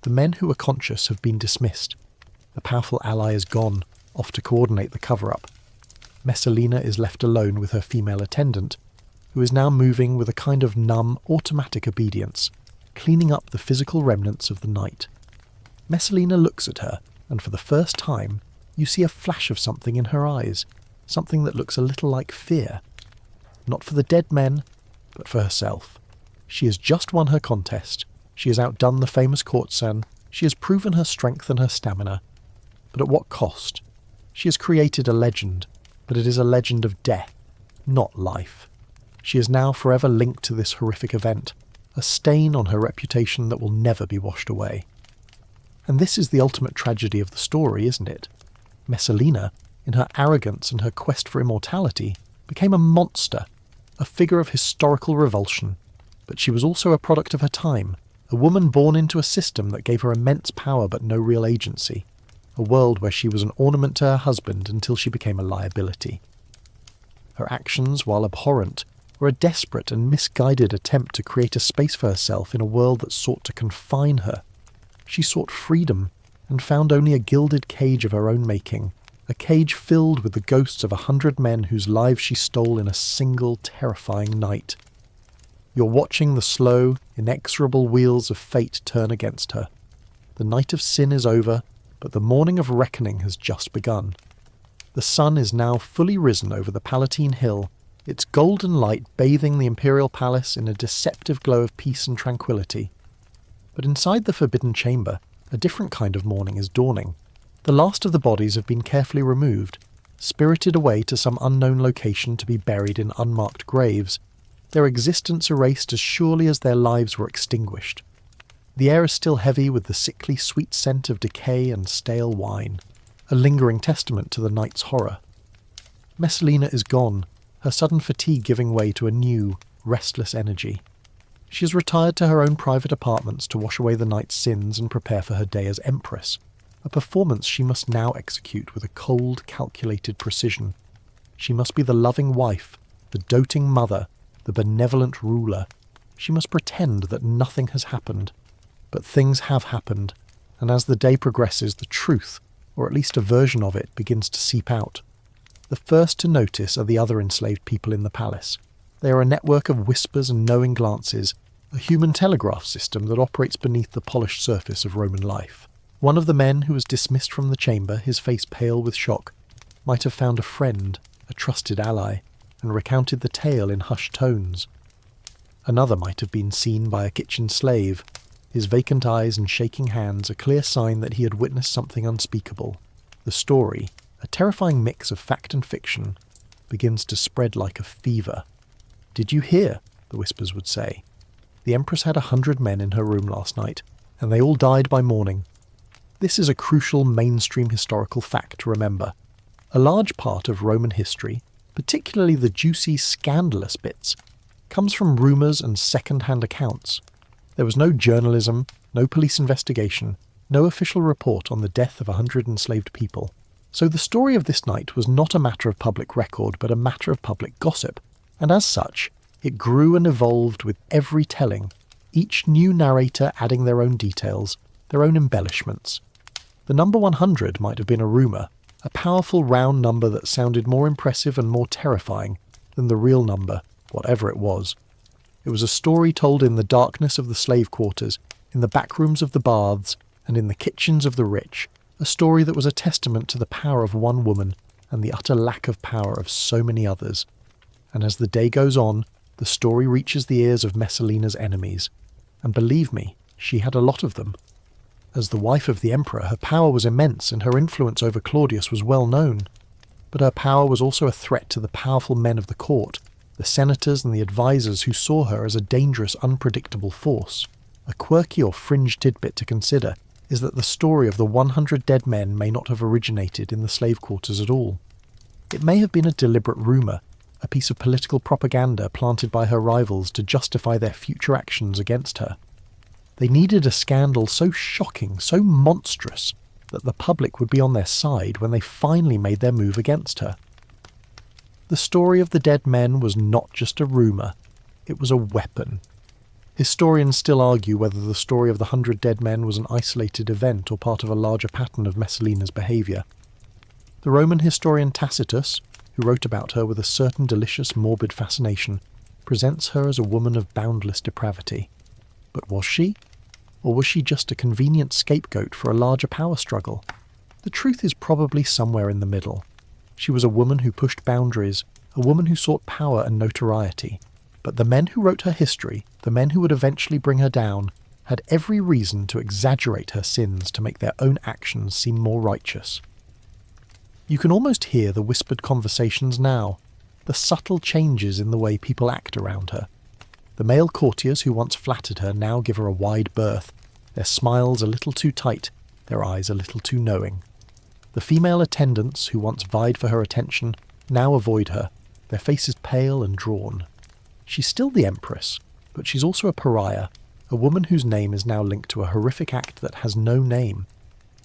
The men who are conscious have been dismissed. The powerful ally is gone, off to coordinate the cover-up. Messalina is left alone with her female attendant, who is now moving with a kind of numb, automatic obedience, cleaning up the physical remnants of the night. Messalina looks at her, and for the first time, you see a flash of something in her eyes, something that looks a little like fear. Not for the dead men, but for herself. She has just won her contest. She has outdone the famous courtesan. She has proven her strength and her stamina. But at what cost? She has created a legend, but it is a legend of death, not life. She is now forever linked to this horrific event, a stain on her reputation that will never be washed away. And this is the ultimate tragedy of the story, isn't it? Messalina, in her arrogance and her quest for immortality, became a monster, a figure of historical revulsion. But she was also a product of her time, a woman born into a system that gave her immense power but no real agency, a world where she was an ornament to her husband until she became a liability. Her actions, while abhorrent, were a desperate and misguided attempt to create a space for herself in a world that sought to confine her. She sought freedom, and found only a gilded cage of her own making, a cage filled with the ghosts of 100 men whose lives she stole in a single terrifying night. You're watching the slow, inexorable wheels of fate turn against her. The night of sin is over, but the morning of reckoning has just begun. The sun is now fully risen over the Palatine Hill, its golden light bathing the imperial palace in a deceptive glow of peace and tranquility. But inside the forbidden chamber, a different kind of morning is dawning. The last of the bodies have been carefully removed, spirited away to some unknown location to be buried in unmarked graves, their existence erased as surely as their lives were extinguished. The air is still heavy with the sickly sweet scent of decay and stale wine, a lingering testament to the night's horror. Messalina is gone, her sudden fatigue giving way to a new, restless energy. She has retired to her own private apartments to wash away the night's sins and prepare for her day as Empress, a performance she must now execute with a cold, calculated precision. She must be the loving wife, the doting mother, the benevolent ruler. She must pretend that nothing has happened. But things have happened, and as the day progresses, the truth, or at least a version of it, begins to seep out. The first to notice are the other enslaved people in the palace. They are a network of whispers and knowing glances, a human telegraph system that operates beneath the polished surface of Roman life. One of the men who was dismissed from the chamber, his face pale with shock, might have found a friend, a trusted ally, and recounted the tale in hushed tones. Another might have been seen by a kitchen slave, his vacant eyes and shaking hands a clear sign that he had witnessed something unspeakable. The story, a terrifying mix of fact and fiction, begins to spread like a fever. "Did you hear?" the whispers would say. "The Empress had 100 men in her room last night, and they all died by morning." This is a crucial mainstream historical fact to remember. A large part of Roman history, particularly the juicy, scandalous bits, comes from rumours and second-hand accounts. There was no journalism, no police investigation, no official report on the death of 100 enslaved people. So the story of this night was not a matter of public record, but a matter of public gossip, and as such, it grew and evolved with every telling, each new narrator adding their own details, their own embellishments. The number 100 might have been a rumour, a powerful round number that sounded more impressive and more terrifying than the real number, whatever it was. It was a story told in the darkness of the slave quarters, in the back rooms of the baths, and in the kitchens of the rich, a story that was a testament to the power of one woman and the utter lack of power of so many others. And as the day goes on, the story reaches the ears of Messalina's enemies. And believe me, she had a lot of them. As the wife of the emperor, her power was immense and her influence over Claudius was well known. But her power was also a threat to the powerful men of the court, the senators and the advisors who saw her as a dangerous, unpredictable force. A quirky or fringe tidbit to consider is that the story of the 100 dead men may not have originated in the slave quarters at all. It may have been a deliberate rumour, a piece of political propaganda planted by her rivals to justify their future actions against her. They needed a scandal so shocking, so monstrous, that the public would be on their side when they finally made their move against her. The story of the dead men was not just a rumour, it was a weapon. Historians still argue whether the story of the 100 dead men was an isolated event or part of a larger pattern of Messalina's behaviour. The Roman historian Tacitus, who wrote about her with a certain delicious morbid fascination, presents her as a woman of boundless depravity. But was she? Or was she just a convenient scapegoat for a larger power struggle? The truth is probably somewhere in the middle. She was a woman who pushed boundaries, a woman who sought power and notoriety. But the men who wrote her history, the men who would eventually bring her down, had every reason to exaggerate her sins to make their own actions seem more righteous. You can almost hear the whispered conversations now, the subtle changes in the way people act around her. The male courtiers who once flattered her now give her a wide berth, their smiles a little too tight, their eyes a little too knowing. The female attendants who once vied for her attention now avoid her, their faces pale and drawn. She's still the Empress, but she's also a pariah, a woman whose name is now linked to a horrific act that has no name.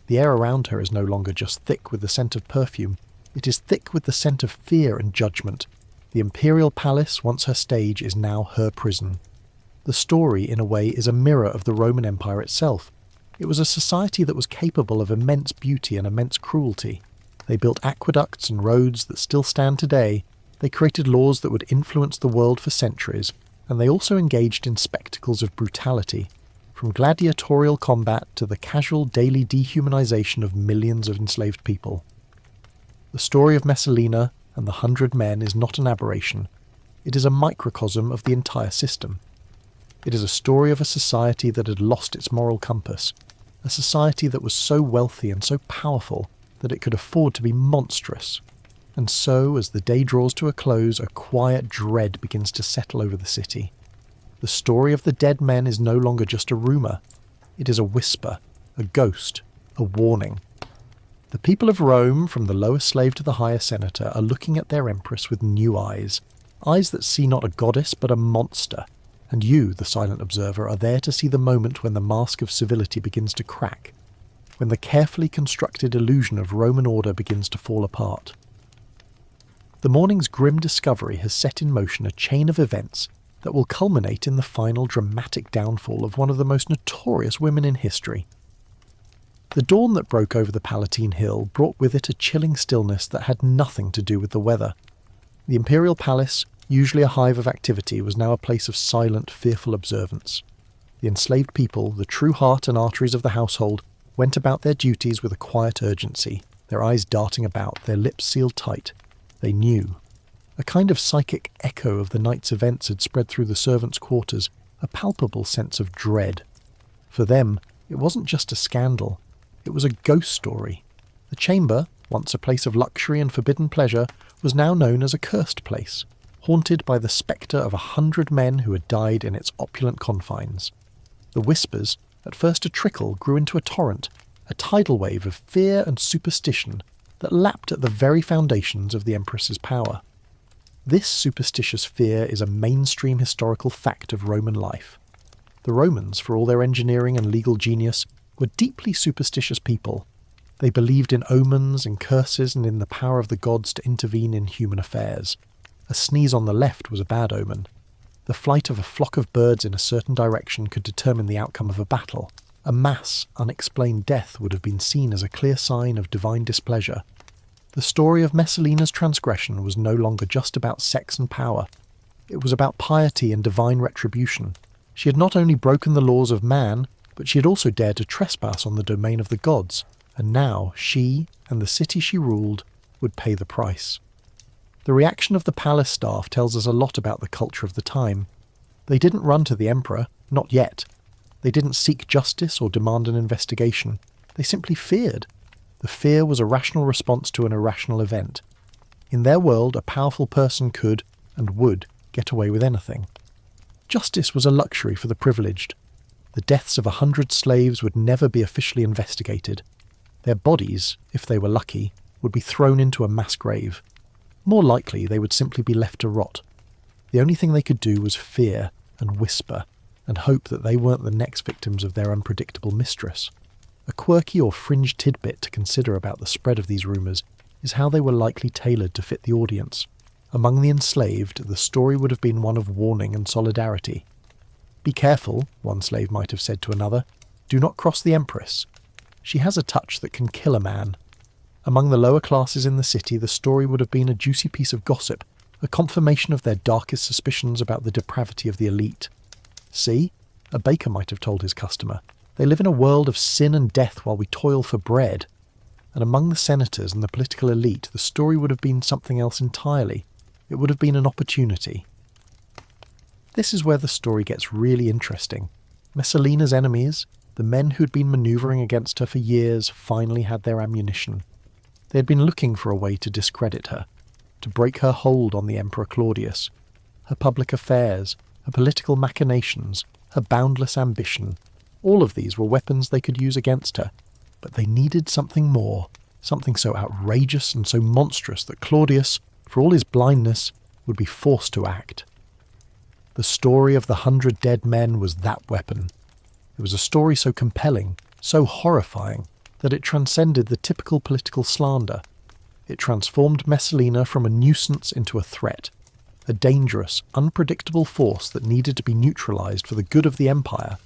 The air around her is no longer just thick with the scent of perfume, it is thick with the scent of fear and judgment. The imperial palace, once her stage, is now her prison. The story, in a way, is a mirror of the Roman Empire itself. It was a society that was capable of immense beauty and immense cruelty. They built aqueducts and roads that still stand today. They created laws that would influence the world for centuries, and they also engaged in spectacles of brutality, from gladiatorial combat to the casual daily dehumanization of millions of enslaved people. The story of Messalina and the 100 men is not an aberration. It is a microcosm of the entire system. It is a story of a society that had lost its moral compass, a society that was so wealthy and so powerful that it could afford to be monstrous. And so, as the day draws to a close, a quiet dread begins to settle over the city. The story of the dead men is no longer just a rumour. It is a whisper, a ghost, a warning. The people of Rome, from the lowest slave to the highest senator, are looking at their empress with new eyes, eyes that see not a goddess but a monster. And you, the silent observer, are there to see the moment when the mask of civility begins to crack, when the carefully constructed illusion of Roman order begins to fall apart. The morning's grim discovery has set in motion a chain of events that will culminate in the final dramatic downfall of one of the most notorious women in history. The dawn that broke over the Palatine Hill brought with it a chilling stillness that had nothing to do with the weather. The imperial palace, usually a hive of activity, was now a place of silent, fearful observance. The enslaved people, the true heart and arteries of the household, went about their duties with a quiet urgency, their eyes darting about, their lips sealed tight. They knew. A kind of psychic echo of the night's events had spread through the servants' quarters, a palpable sense of dread. For them, it wasn't just a scandal, it was a ghost story. The chamber, once a place of luxury and forbidden pleasure, was now known as a cursed place, haunted by the spectre of 100 men who had died in its opulent confines. The whispers, at first a trickle, grew into a torrent, a tidal wave of fear and superstition that lapped at the very foundations of the Empress's power. This superstitious fear is a mainstream historical fact of Roman life. The Romans, for all their engineering and legal genius, were deeply superstitious people. They believed in omens, in curses, and in the power of the gods to intervene in human affairs. A sneeze on the left was a bad omen. The flight of a flock of birds in a certain direction could determine the outcome of a battle. A mass, unexplained death would have been seen as a clear sign of divine displeasure. The story of Messalina's transgression was no longer just about sex and power. It was about piety and divine retribution. She had not only broken the laws of man, but she had also dared to trespass on the domain of the gods, and now she, and the city she ruled, would pay the price. The reaction of the palace staff tells us a lot about the culture of the time. They didn't run to the emperor, not yet. They didn't seek justice or demand an investigation. They simply feared. The fear was a rational response to an irrational event. In their world, a powerful person could, and would, get away with anything. Justice was a luxury for the privileged. The deaths of 100 slaves would never be officially investigated. Their bodies, if they were lucky, would be thrown into a mass grave. More likely, they would simply be left to rot. The only thing they could do was fear and whisper. and hope that they weren't the next victims of their unpredictable mistress. A quirky or fringe tidbit to consider about the spread of these rumours is how they were likely tailored to fit the audience. Among the enslaved, the story would have been one of warning and solidarity. "Be careful," one slave might have said to another. "Do not cross the Empress. She has a touch that can kill a man." Among the lower classes in the city, the story would have been a juicy piece of gossip, a confirmation of their darkest suspicions about the depravity of the elite. "See," a baker might have told his customer, "they live in a world of sin and death while we toil for bread." And among the senators and the political elite, the story would have been something else entirely. It would have been an opportunity. This is where the story gets really interesting. Messalina's enemies, the men who had been manoeuvring against her for years, finally had their ammunition. They had been looking for a way to discredit her, to break her hold on the Emperor Claudius. Her public affairs, her political machinations, her boundless ambition, all of these were weapons they could use against her. But they needed something more, something so outrageous and so monstrous that Claudius, for all his blindness, would be forced to act. The story of the 100 dead men was that weapon. It was a story so compelling, so horrifying, that it transcended the typical political slander. It transformed Messalina from a nuisance into a threat, a dangerous, unpredictable force that needed to be neutralized for the good of the empire.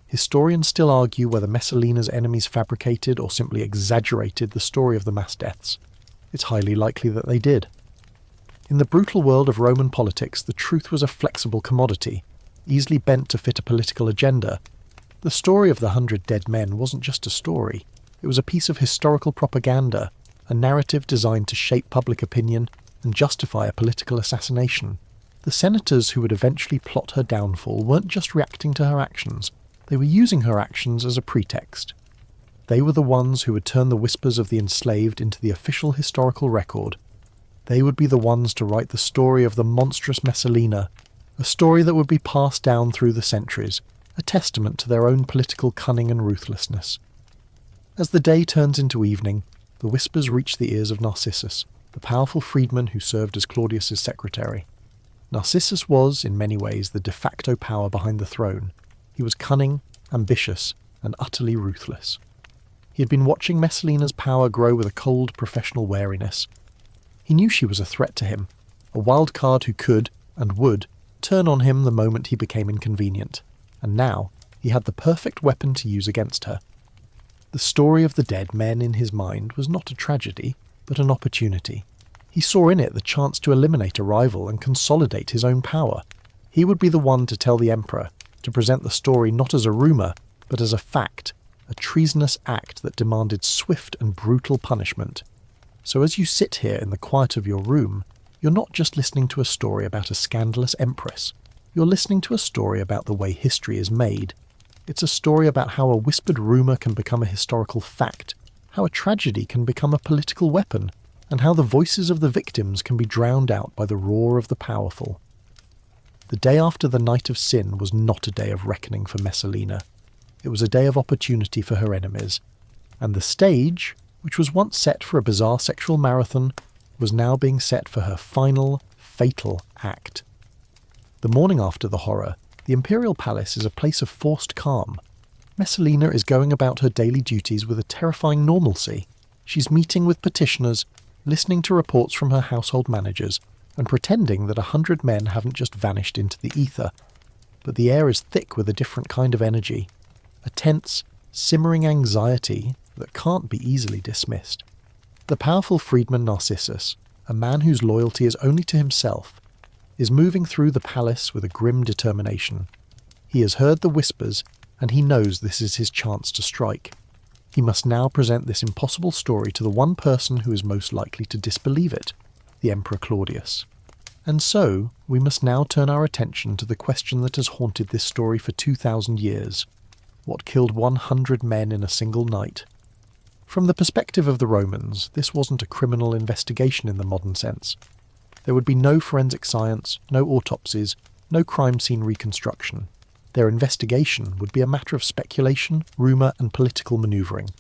Historians still argue whether Messalina's enemies fabricated or simply exaggerated the story of the mass deaths. It's highly likely that they did. In the brutal world of Roman politics, the truth was a flexible commodity, easily bent to fit a political agenda. The story of the 100 dead men wasn't just a story. It was a piece of historical propaganda, a narrative designed to shape public opinion and justify a political assassination. The senators who would eventually plot her downfall weren't just reacting to her actions, they were using her actions as a pretext. They were the ones who would turn the whispers of the enslaved into the official historical record. They would be the ones to write the story of the monstrous Messalina, a story that would be passed down through the centuries, a testament to their own political cunning and ruthlessness. As the day turns into evening, the whispers reach the ears of Narcissus, the powerful freedman who served as Claudius's secretary. Narcissus was, in many ways, the de facto power behind the throne. He was cunning, ambitious, and utterly ruthless. He had been watching Messalina's power grow with a cold, professional wariness. He knew she was a threat to him, a wild card who could, and would, turn on him the moment he became inconvenient. And now, he had the perfect weapon to use against her. The story of the dead men in his mind was not a tragedy, but an opportunity. He saw in it the chance to eliminate a rival and consolidate his own power. He would be the one to tell the emperor, to present the story not as a rumour, but as a fact, a treasonous act that demanded swift and brutal punishment. So as you sit here in the quiet of your room, you're not just listening to a story about a scandalous empress. You're listening to a story about the way history is made. It's a story about how a whispered rumour can become a historical fact, how a tragedy can become a political weapon, and how the voices of the victims can be drowned out by the roar of the powerful. The day after the Night of Sin was not a day of reckoning for Messalina. It was a day of opportunity for her enemies, and the stage, which was once set for a bizarre sexual marathon, was now being set for her final, fatal act. The morning after the horror, the Imperial Palace is a place of forced calm. Messalina is going about her daily duties with a terrifying normalcy. She's meeting with petitioners, listening to reports from her household managers, and pretending that 100 men haven't just vanished into the ether. But the air is thick with a different kind of energy, a tense, simmering anxiety that can't be easily dismissed. The powerful freedman Narcissus, a man whose loyalty is only to himself, is moving through the palace with a grim determination. He has heard the whispers, and he knows this is his chance to strike. He must now present this impossible story to the one person who is most likely to disbelieve it, the Emperor Claudius. And so, we must now turn our attention to the question that has haunted this story for 2,000 years. What killed 100 men in a single night? From the perspective of the Romans, this wasn't a criminal investigation in the modern sense. There would be no forensic science, no autopsies, no crime scene reconstruction. Their investigation would be a matter of speculation, rumour and political manoeuvring.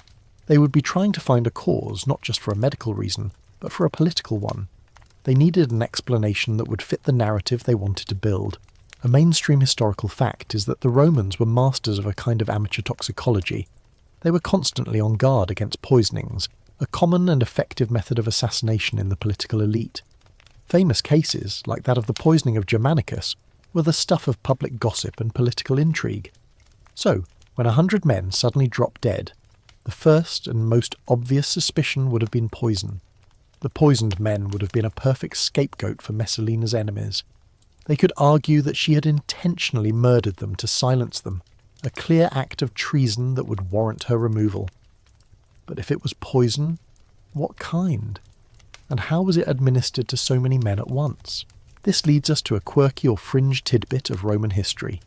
They would be trying to find a cause, not just for a medical reason, but for a political one. They needed an explanation that would fit the narrative they wanted to build. A mainstream historical fact is that the Romans were masters of a kind of amateur toxicology. They were constantly on guard against poisonings, a common and effective method of assassination in the political elite. Famous cases, like that of the poisoning of Germanicus, were the stuff of public gossip and political intrigue. So, when 100 men suddenly dropped dead, the first and most obvious suspicion would have been poison. The poisoned men would have been a perfect scapegoat for Messalina's enemies. They could argue that she had intentionally murdered them to silence them, a clear act of treason that would warrant her removal. But if it was poison, what kind? And how was it administered to so many men at once? This leads us to a quirky or fringe tidbit of Roman history.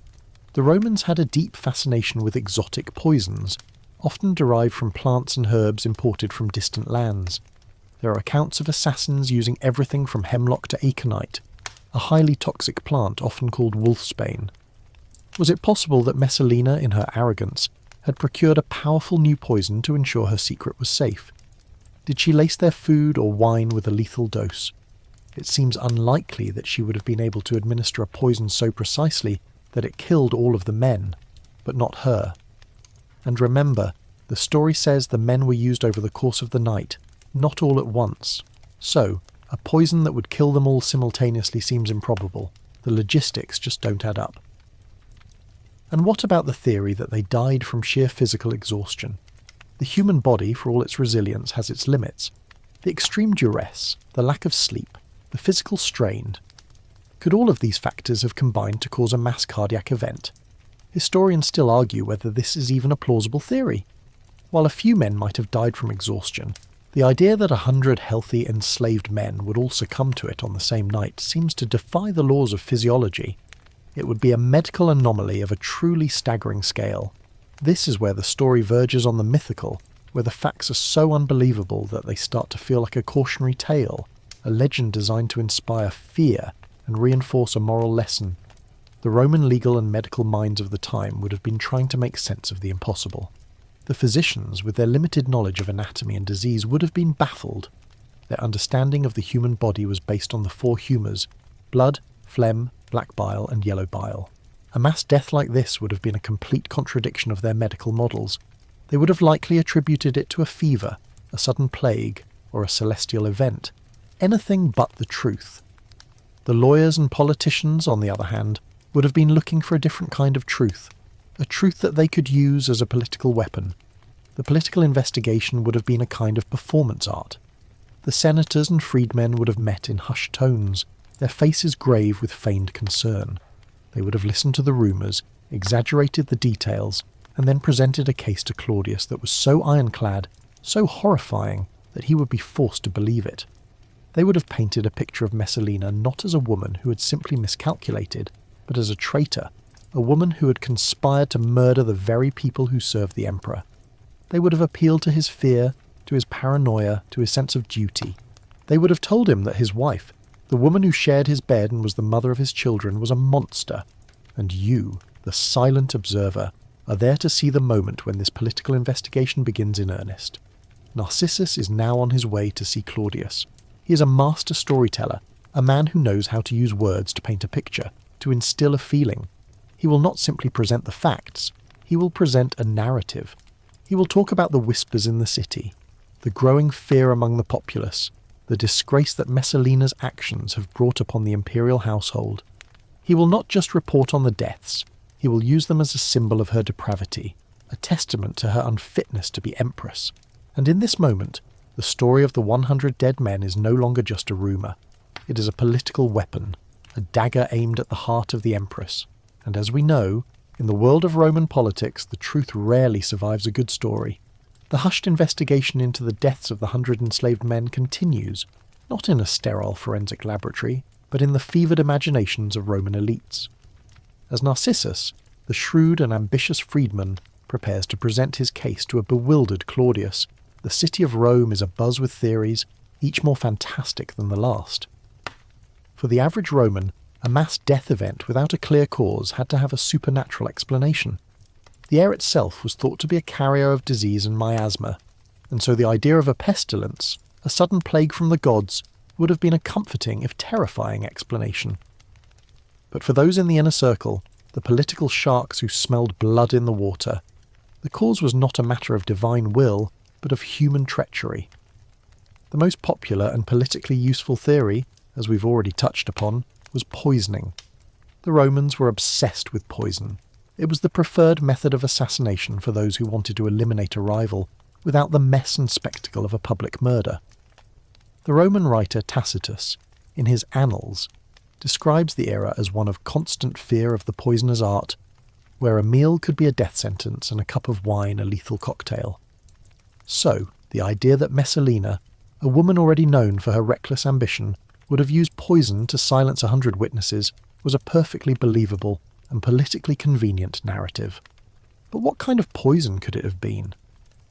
The Romans had a deep fascination with exotic poisons, often derived from plants and herbs imported from distant lands. There are accounts of assassins using everything from hemlock to aconite, a highly toxic plant often called wolfsbane. Was it possible that Messalina, in her arrogance, had procured a powerful new poison to ensure her secret was safe? Did she lace their food or wine with a lethal dose? It seems unlikely that she would have been able to administer a poison so precisely that it killed all of the men, but not her. And remember, the story says the men were used over the course of the night, not all at once. So, a poison that would kill them all simultaneously seems improbable. The logistics just don't add up. And what about the theory that they died from sheer physical exhaustion? The human body, for all its resilience, has its limits. The extreme duress, the lack of sleep, the physical strain. Could all of these factors have combined to cause a mass cardiac event? Historians still argue whether this is even a plausible theory. While a few men might have died from exhaustion, the idea that 100 healthy enslaved men would all succumb to it on the same night seems to defy the laws of physiology. It would be a medical anomaly of a truly staggering scale. This is where the story verges on the mythical, where the facts are so unbelievable that they start to feel like a cautionary tale, a legend designed to inspire fear and reinforce a moral lesson. The Roman legal and medical minds of the time would have been trying to make sense of the impossible. The physicians, with their limited knowledge of anatomy and disease, would have been baffled. Their understanding of the human body was based on the 4 humours: blood, phlegm, black bile, and yellow bile. A mass death like this would have been a complete contradiction of their medical models. They would have likely attributed it to a fever, a sudden plague, or a celestial event. Anything but the truth. The lawyers and politicians, on the other hand, would have been looking for a different kind of truth, a truth that they could use as a political weapon. The political investigation would have been a kind of performance art. The senators and freedmen would have met in hushed tones, their faces grave with feigned concern. They would have listened to the rumours, exaggerated the details, and then presented a case to Claudius that was so ironclad, so horrifying, that he would be forced to believe it. They would have painted a picture of Messalina not as a woman who had simply miscalculated, but as a traitor, a woman who had conspired to murder the very people who served the emperor. They would have appealed to his fear, to his paranoia, to his sense of duty. They would have told him that his wife, the woman who shared his bed and was the mother of his children, was a monster, and you, the silent observer, are there to see the moment when this political investigation begins in earnest. Narcissus is now on his way to see Claudius. He is a master storyteller, a man who knows how to use words to paint a picture, to instill a feeling. He will not simply present the facts, he will present a narrative. He will talk about the whispers in the city, the growing fear among the populace, the disgrace that Messalina's actions have brought upon the imperial household. He will not just report on the deaths, he will use them as a symbol of her depravity, a testament to her unfitness to be empress. And in this moment, the story of the 100 dead men is no longer just a rumour. It is a political weapon, a dagger aimed at the heart of the empress. And as we know, in the world of Roman politics, the truth rarely survives a good story. The hushed investigation into the deaths of the 100 enslaved men continues, not in a sterile forensic laboratory, but in the fevered imaginations of Roman elites. As Narcissus, the shrewd and ambitious freedman, prepares to present his case to a bewildered Claudius, the city of Rome is abuzz with theories, each more fantastic than the last. For the average Roman, a mass death event without a clear cause had to have a supernatural explanation. The air itself was thought to be a carrier of disease and miasma, and so the idea of a pestilence, a sudden plague from the gods, would have been a comforting if terrifying explanation. But for those in the inner circle, the political sharks who smelled blood in the water, the cause was not a matter of divine will, but of human treachery. The most popular and politically useful theory, as we've already touched upon, was poisoning. The Romans were obsessed with poison. It was the preferred method of assassination for those who wanted to eliminate a rival without the mess and spectacle of a public murder. The Roman writer Tacitus, in his Annals, describes the era as one of constant fear of the poisoner's art, where a meal could be a death sentence and a cup of wine a lethal cocktail. So, the idea that Messalina, a woman already known for her reckless ambition, would have used poison to silence 100 witnesses was a perfectly believable and politically convenient narrative. But what kind of poison could it have been?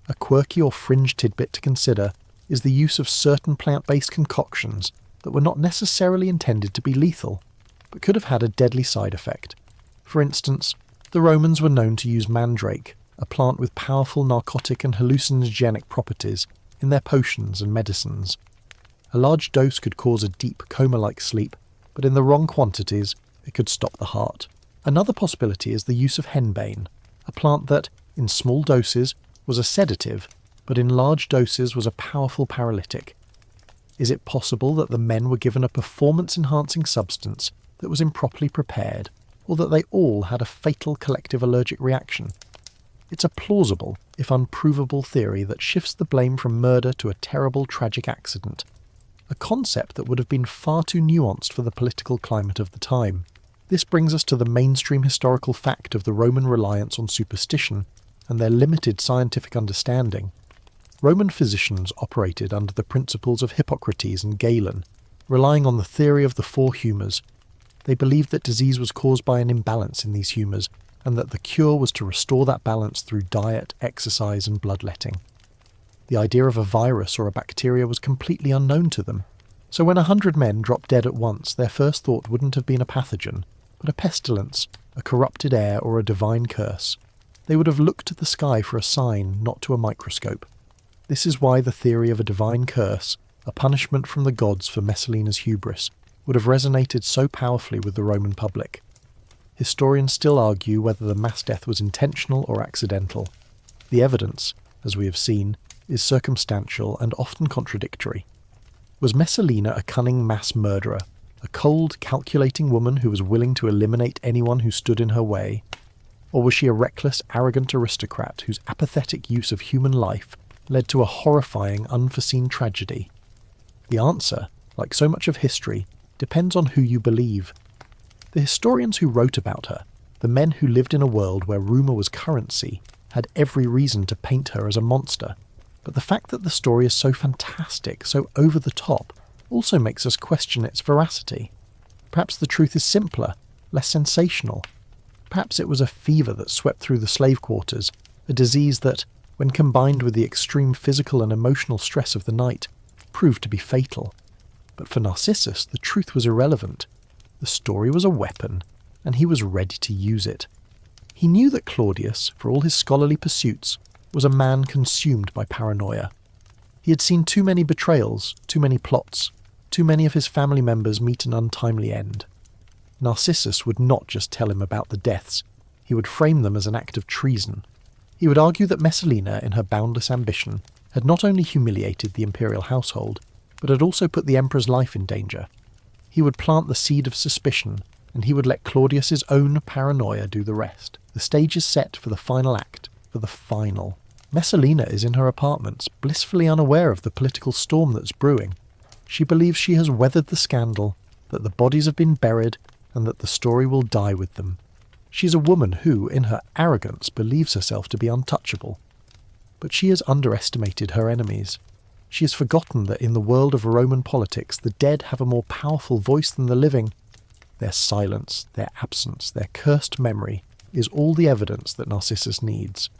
A quirky or fringe tidbit to consider is the use of certain plant-based concoctions that were not necessarily intended to be lethal, but could have had a deadly side effect. For instance, the Romans were known to use mandrake, a plant with powerful narcotic and hallucinogenic properties, in their potions and medicines. A large dose could cause a deep coma-like sleep, but in the wrong quantities, it could stop the heart. Another possibility is the use of henbane, a plant that, in small doses, was a sedative, but in large doses was a powerful paralytic. Is it possible that the men were given a performance-enhancing substance that was improperly prepared, or that they all had a fatal collective allergic reaction? It's a plausible, if unprovable, theory that shifts the blame from murder to a terrible tragic accident, a concept that would have been far too nuanced for the political climate of the time. This brings us to the mainstream historical fact of the Roman reliance on superstition and their limited scientific understanding. Roman physicians operated under the principles of Hippocrates and Galen, relying on the theory of the four humours. They believed that disease was caused by an imbalance in these humours, and that the cure was to restore that balance through diet, exercise and bloodletting. The idea of a virus or a bacteria was completely unknown to them, so when 100 men dropped dead at once, their first thought wouldn't have been a pathogen, but a pestilence, a corrupted air or a divine curse. They would have looked to the sky for a sign, not to a microscope. This is why the theory of a divine curse, a punishment from the gods for Messalina's hubris, would have resonated so powerfully with the Roman public. Historians still argue whether the mass death was intentional or accidental. The evidence, as we have seen, is circumstantial and often contradictory. Was Messalina a cunning mass murderer, a cold, calculating woman who was willing to eliminate anyone who stood in her way? Or was she a reckless, arrogant aristocrat whose apathetic use of human life led to a horrifying, unforeseen tragedy? The answer, like so much of history, depends on who you believe. The historians who wrote about her, the men who lived in a world where rumour was currency, had every reason to paint her as a monster. But the fact that the story is so fantastic, so over the top, also makes us question its veracity. Perhaps the truth is simpler, less sensational. Perhaps it was a fever that swept through the slave quarters, a disease that, when combined with the extreme physical and emotional stress of the night, proved to be fatal. But for Narcissus, the truth was irrelevant. The story was a weapon, and he was ready to use it. He knew that Claudius, for all his scholarly pursuits, was a man consumed by paranoia. He had seen too many betrayals, too many plots, too many of his family members meet an untimely end. Narcissus would not just tell him about the deaths, he would frame them as an act of treason. He would argue that Messalina, in her boundless ambition, had not only humiliated the imperial household, but had also put the emperor's life in danger. He would plant the seed of suspicion, and he would let Claudius's own paranoia do the rest. The stage is set for the final act, for the final. Messalina is in her apartments, blissfully unaware of the political storm that's brewing. She believes she has weathered the scandal, that the bodies have been buried, and that the story will die with them. She is a woman who, in her arrogance, believes herself to be untouchable. But she has underestimated her enemies. She has forgotten that in the world of Roman politics, the dead have a more powerful voice than the living. Their silence, their absence, their cursed memory is all the evidence that Narcissus needs.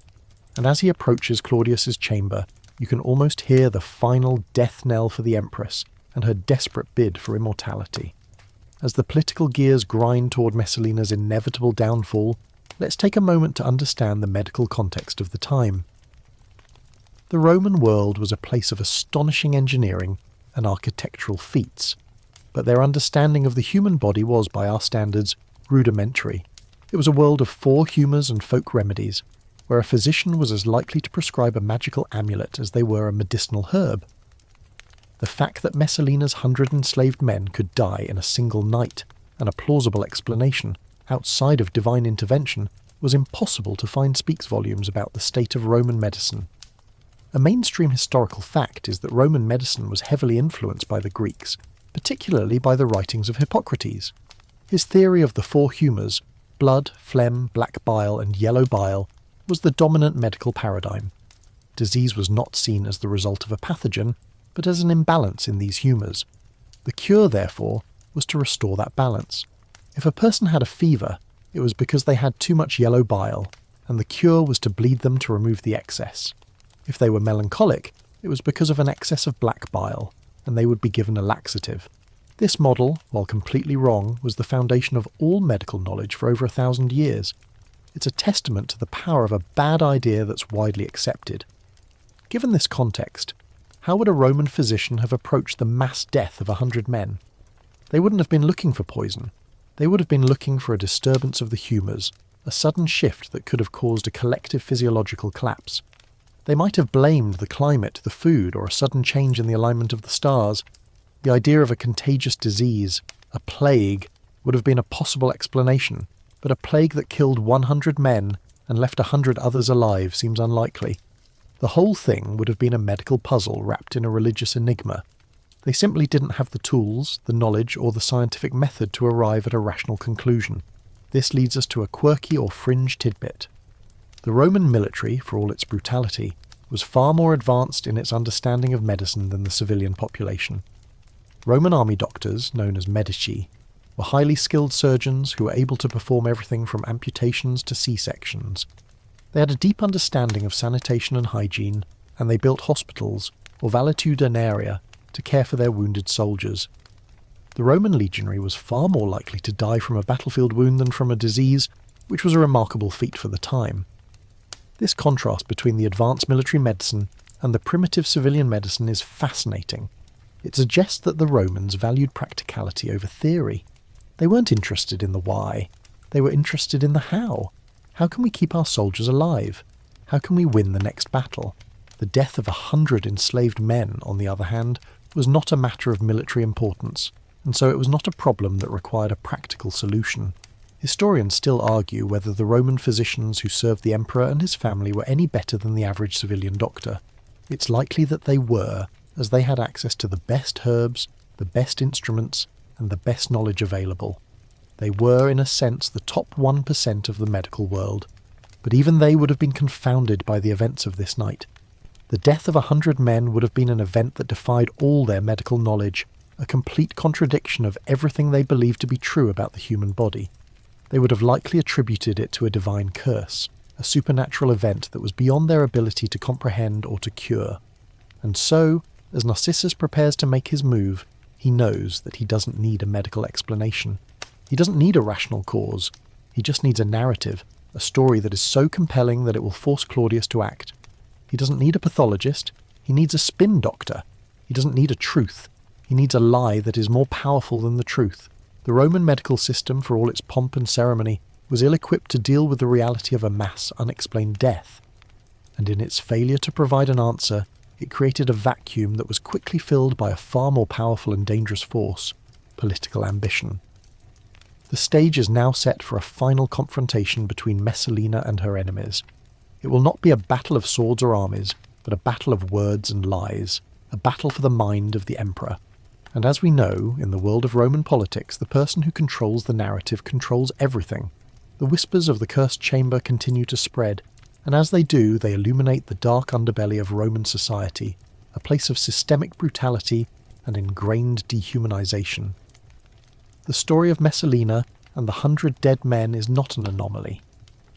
And as he approaches Claudius's chamber, you can almost hear the final death knell for the Empress and her desperate bid for immortality. As the political gears grind toward Messalina's inevitable downfall, let's take a moment to understand the medical context of the time. The Roman world was a place of astonishing engineering and architectural feats, but their understanding of the human body was, by our standards, rudimentary. It was a world of 4 humours and folk remedies, where a physician was as likely to prescribe a magical amulet as they were a medicinal herb. The fact that Messalina's 100 enslaved men could die in a single night, and a plausible explanation outside of divine intervention, was impossible to find speaks volumes about the state of Roman medicine. A mainstream historical fact is that Roman medicine was heavily influenced by the Greeks, particularly by the writings of Hippocrates. His theory of the 4 humours, blood, phlegm, black bile and yellow bile, was the dominant medical paradigm. Disease was not seen as the result of a pathogen, but as an imbalance in these humours. The cure, therefore, was to restore that balance. If a person had a fever, it was because they had too much yellow bile, and the cure was to bleed them to remove the excess. If they were melancholic, it was because of an excess of black bile, and they would be given a laxative. This model, while completely wrong, was the foundation of all medical knowledge for over 1,000 years. It's a testament to the power of a bad idea that's widely accepted. Given this context, how would a Roman physician have approached the mass death of 100 men? They wouldn't have been looking for poison. They would have been looking for a disturbance of the humours, a sudden shift that could have caused a collective physiological collapse. They might have blamed the climate, the food, or a sudden change in the alignment of the stars. The idea of a contagious disease, a plague, would have been a possible explanation, but a plague that killed 100 men and left 100 others alive seems unlikely. The whole thing would have been a medical puzzle wrapped in a religious enigma. They simply didn't have the tools, the knowledge, or the scientific method to arrive at a rational conclusion. This leads us to a quirky or fringe tidbit. The Roman military, for all its brutality, was far more advanced in its understanding of medicine than the civilian population. Roman army doctors, known as medici, were highly skilled surgeons who were able to perform everything from amputations to C-sections. They had a deep understanding of sanitation and hygiene, and they built hospitals, or valetudinaria, to care for their wounded soldiers. The Roman legionary was far more likely to die from a battlefield wound than from a disease, which was a remarkable feat for the time. This contrast between the advanced military medicine and the primitive civilian medicine is fascinating. It suggests that the Romans valued practicality over theory. They weren't interested in the why, they were interested in the how. How can we keep our soldiers alive? How can we win the next battle? The death of 100 enslaved men, on the other hand, was not a matter of military importance, and so it was not a problem that required a practical solution. Historians still argue whether the Roman physicians who served the emperor and his family were any better than the average civilian doctor. It's likely that they were, as they had access to the best herbs, the best instruments, and the best knowledge available. They were, in a sense, the top 1% of the medical world, but even they would have been confounded by the events of this night. The death of 100 men would have been an event that defied all their medical knowledge, a complete contradiction of everything they believed to be true about the human body. They would have likely attributed it to a divine curse, a supernatural event that was beyond their ability to comprehend or to cure. And so, as Narcissus prepares to make his move, he knows that he doesn't need a medical explanation. He doesn't need a rational cause. He just needs a narrative, a story that is so compelling that it will force Claudius to act. He doesn't need a pathologist. He needs a spin doctor. He doesn't need a truth. He needs a lie that is more powerful than the truth. The Roman medical system, for all its pomp and ceremony, was ill-equipped to deal with the reality of a mass, unexplained death. And in its failure to provide an answer, it created a vacuum that was quickly filled by a far more powerful and dangerous force, political ambition. The stage is now set for a final confrontation between Messalina and her enemies. It will not be a battle of swords or armies, but a battle of words and lies, a battle for the mind of the emperor. And as we know, in the world of Roman politics, the person who controls the narrative controls everything. The whispers of the cursed chamber continue to spread, and as they do, they illuminate the dark underbelly of Roman society, a place of systemic brutality and ingrained dehumanization. The story of Messalina and the 100 dead men is not an anomaly.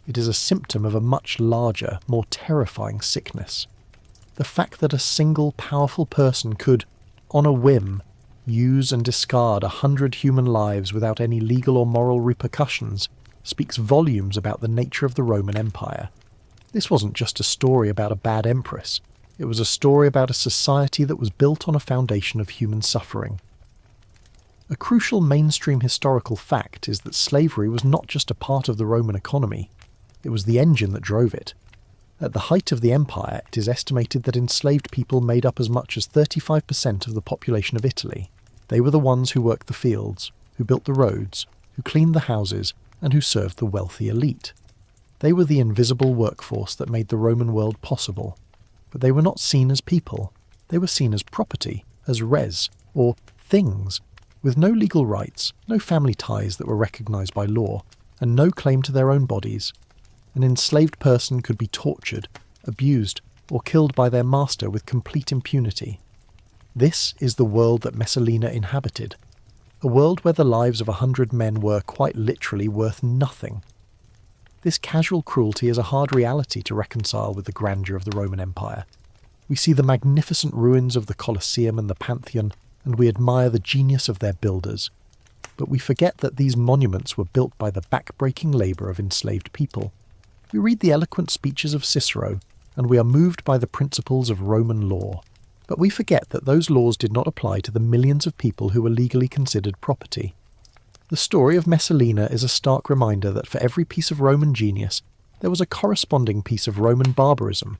It is a symptom of a much larger, more terrifying sickness. The fact that a single powerful person could, on a whim, use and discard 100 human lives without any legal or moral repercussions speaks volumes about the nature of the Roman Empire. This wasn't just a story about a bad empress. It was a story about a society that was built on a foundation of human suffering. A crucial mainstream historical fact is that slavery was not just a part of the Roman economy, it was the engine that drove it. At the height of the empire, it is estimated that enslaved people made up as much as 35% of the population of Italy. They were the ones who worked the fields, who built the roads, who cleaned the houses, and who served the wealthy elite. They were the invisible workforce that made the Roman world possible. But they were not seen as people. They were seen as property, as res, or things, with no legal rights, no family ties that were recognised by law, and no claim to their own bodies. An enslaved person could be tortured, abused, or killed by their master with complete impunity. This is the world that Messalina inhabited, a world where the lives of 100 men were quite literally worth nothing. This casual cruelty is a hard reality to reconcile with the grandeur of the Roman Empire. We see the magnificent ruins of the Colosseum and the Pantheon, and we admire the genius of their builders. But we forget that these monuments were built by the back-breaking labour of enslaved people. We read the eloquent speeches of Cicero, and we are moved by the principles of Roman law. But we forget that those laws did not apply to the millions of people who were legally considered property. The story of Messalina is a stark reminder that for every piece of Roman genius, there was a corresponding piece of Roman barbarism.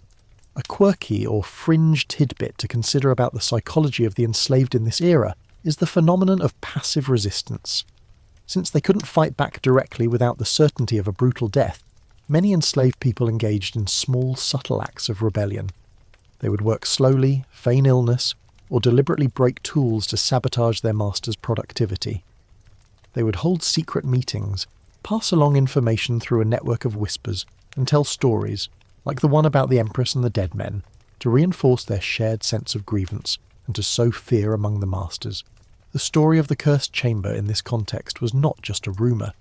A quirky or fringe tidbit to consider about the psychology of the enslaved in this era is the phenomenon of passive resistance. Since they couldn't fight back directly without the certainty of a brutal death, many enslaved people engaged in small, subtle acts of rebellion. They would work slowly, feign illness, or deliberately break tools to sabotage their master's productivity. They would hold secret meetings, pass along information through a network of whispers, and tell stories, like the one about the Empress and the dead men, to reinforce their shared sense of grievance and to sow fear among the masters. The story of the cursed chamber in this context was not just a rumour.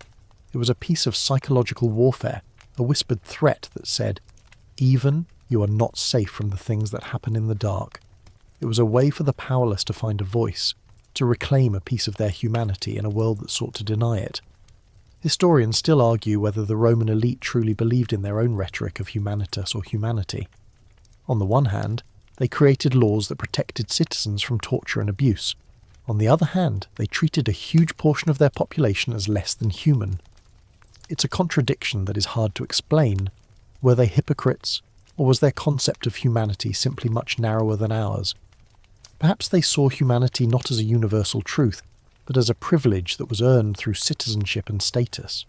It was a piece of psychological warfare, a whispered threat that said, "Even you are not safe from the things that happen in the dark." It was a way for the powerless to find a voice, to reclaim a piece of their humanity in a world that sought to deny it. Historians still argue whether the Roman elite truly believed in their own rhetoric of humanitas or humanity. On the one hand, they created laws that protected citizens from torture and abuse. On the other hand, they treated a huge portion of their population as less than human. It's a contradiction that is hard to explain. Were they hypocrites, or was their concept of humanity simply much narrower than ours? Perhaps they saw humanity not as a universal truth, but as a privilege that was earned through citizenship and status.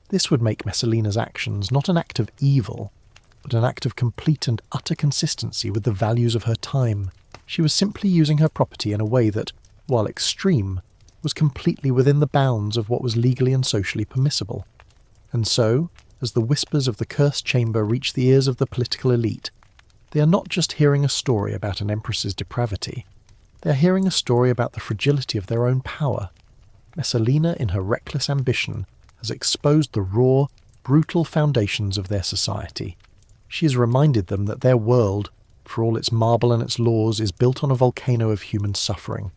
This would make Messalina's actions not an act of evil, but an act of complete and utter consistency with the values of her time. She was simply using her property in a way that, while extreme, was completely within the bounds of what was legally and socially permissible. And so, as the whispers of the cursed chamber reach the ears of the political elite, they are not just hearing a story about an empress's depravity, they are hearing a story about the fragility of their own power. Messalina, in her reckless ambition, has exposed the raw, brutal foundations of their society. She has reminded them that their world, for all its marble and its laws, is built on a volcano of human suffering,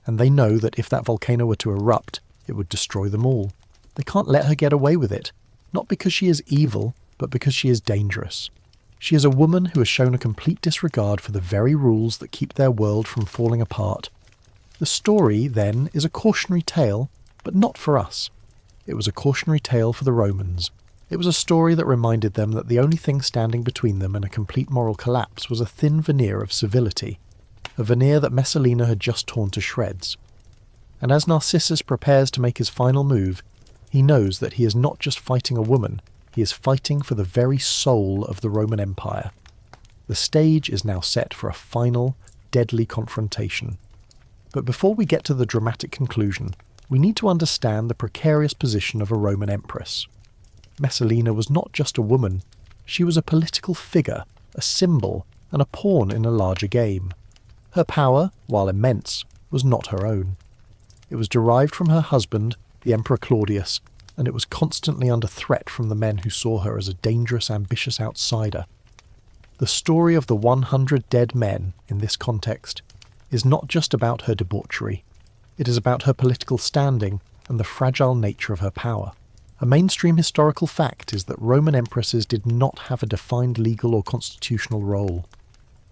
and they know that if that volcano were to erupt, it would destroy them all. They can't let her get away with it, not because she is evil, but because she is dangerous. She is a woman who has shown a complete disregard for the very rules that keep their world from falling apart. The story, then, is a cautionary tale, but not for us. It was a cautionary tale for the Romans. It was a story that reminded them that the only thing standing between them and a complete moral collapse was a thin veneer of civility, a veneer that Messalina had just torn to shreds. And as Narcissus prepares to make his final move, he knows that he is not just fighting a woman, he is fighting for the very soul of the Roman Empire. The stage is now set for a final, deadly confrontation. But before we get to the dramatic conclusion, we need to understand the precarious position of a Roman empress. Messalina was not just a woman, she was a political figure, a symbol, and a pawn in a larger game. Her power, while immense, was not her own. It was derived from her husband, the Emperor Claudius, and it was constantly under threat from the men who saw her as a dangerous, ambitious outsider. The story of the 100 dead men, in this context, is not just about her debauchery. It is about her political standing and the fragile nature of her power. A mainstream historical fact is that Roman empresses did not have a defined legal or constitutional role.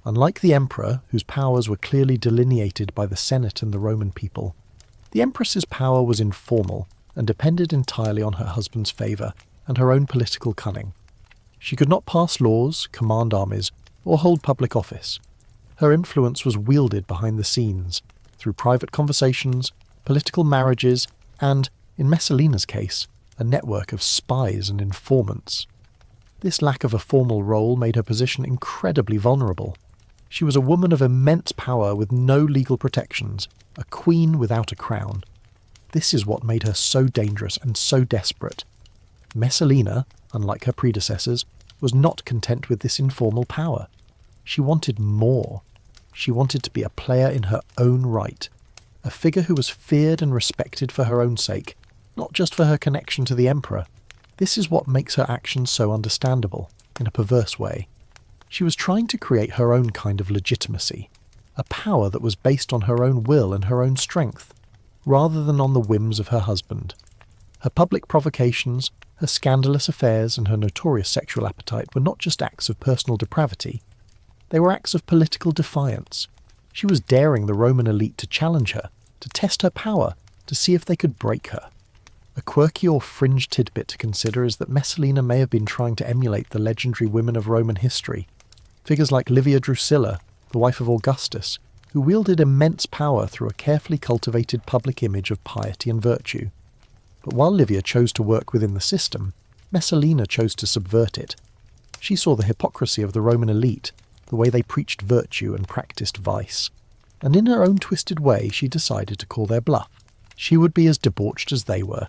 Unlike the emperor, whose powers were clearly delineated by the Senate and the Roman people, The Empress's power was informal and depended entirely on her husband's favour and her own political cunning. She could not pass laws, command armies, or hold public office. Her influence was wielded behind the scenes, through private conversations, political marriages, and, in Messalina's case, a network of spies and informants. This lack of a formal role made her position incredibly vulnerable. She was a woman of immense power with no legal protections, a queen without a crown. This is what made her so dangerous and so desperate. Messalina, unlike her predecessors, was not content with this informal power. She wanted more. She wanted to be a player in her own right, a figure who was feared and respected for her own sake, not just for her connection to the Emperor. This is what makes her actions so understandable, in a perverse way. She was trying to create her own kind of legitimacy, a power that was based on her own will and her own strength, rather than on the whims of her husband. Her public provocations, her scandalous affairs, and her notorious sexual appetite were not just acts of personal depravity. They were acts of political defiance. She was daring the Roman elite to challenge her, to test her power, to see if they could break her. A quirky or fringe tidbit to consider is that Messalina may have been trying to emulate the legendary women of Roman history. Figures like Livia Drusilla, the wife of Augustus, who wielded immense power through a carefully cultivated public image of piety and virtue. But while Livia chose to work within the system, Messalina chose to subvert it. She saw the hypocrisy of the Roman elite, the way they preached virtue and practiced vice. And in her own twisted way, she decided to call their bluff. She would be as debauched as they were,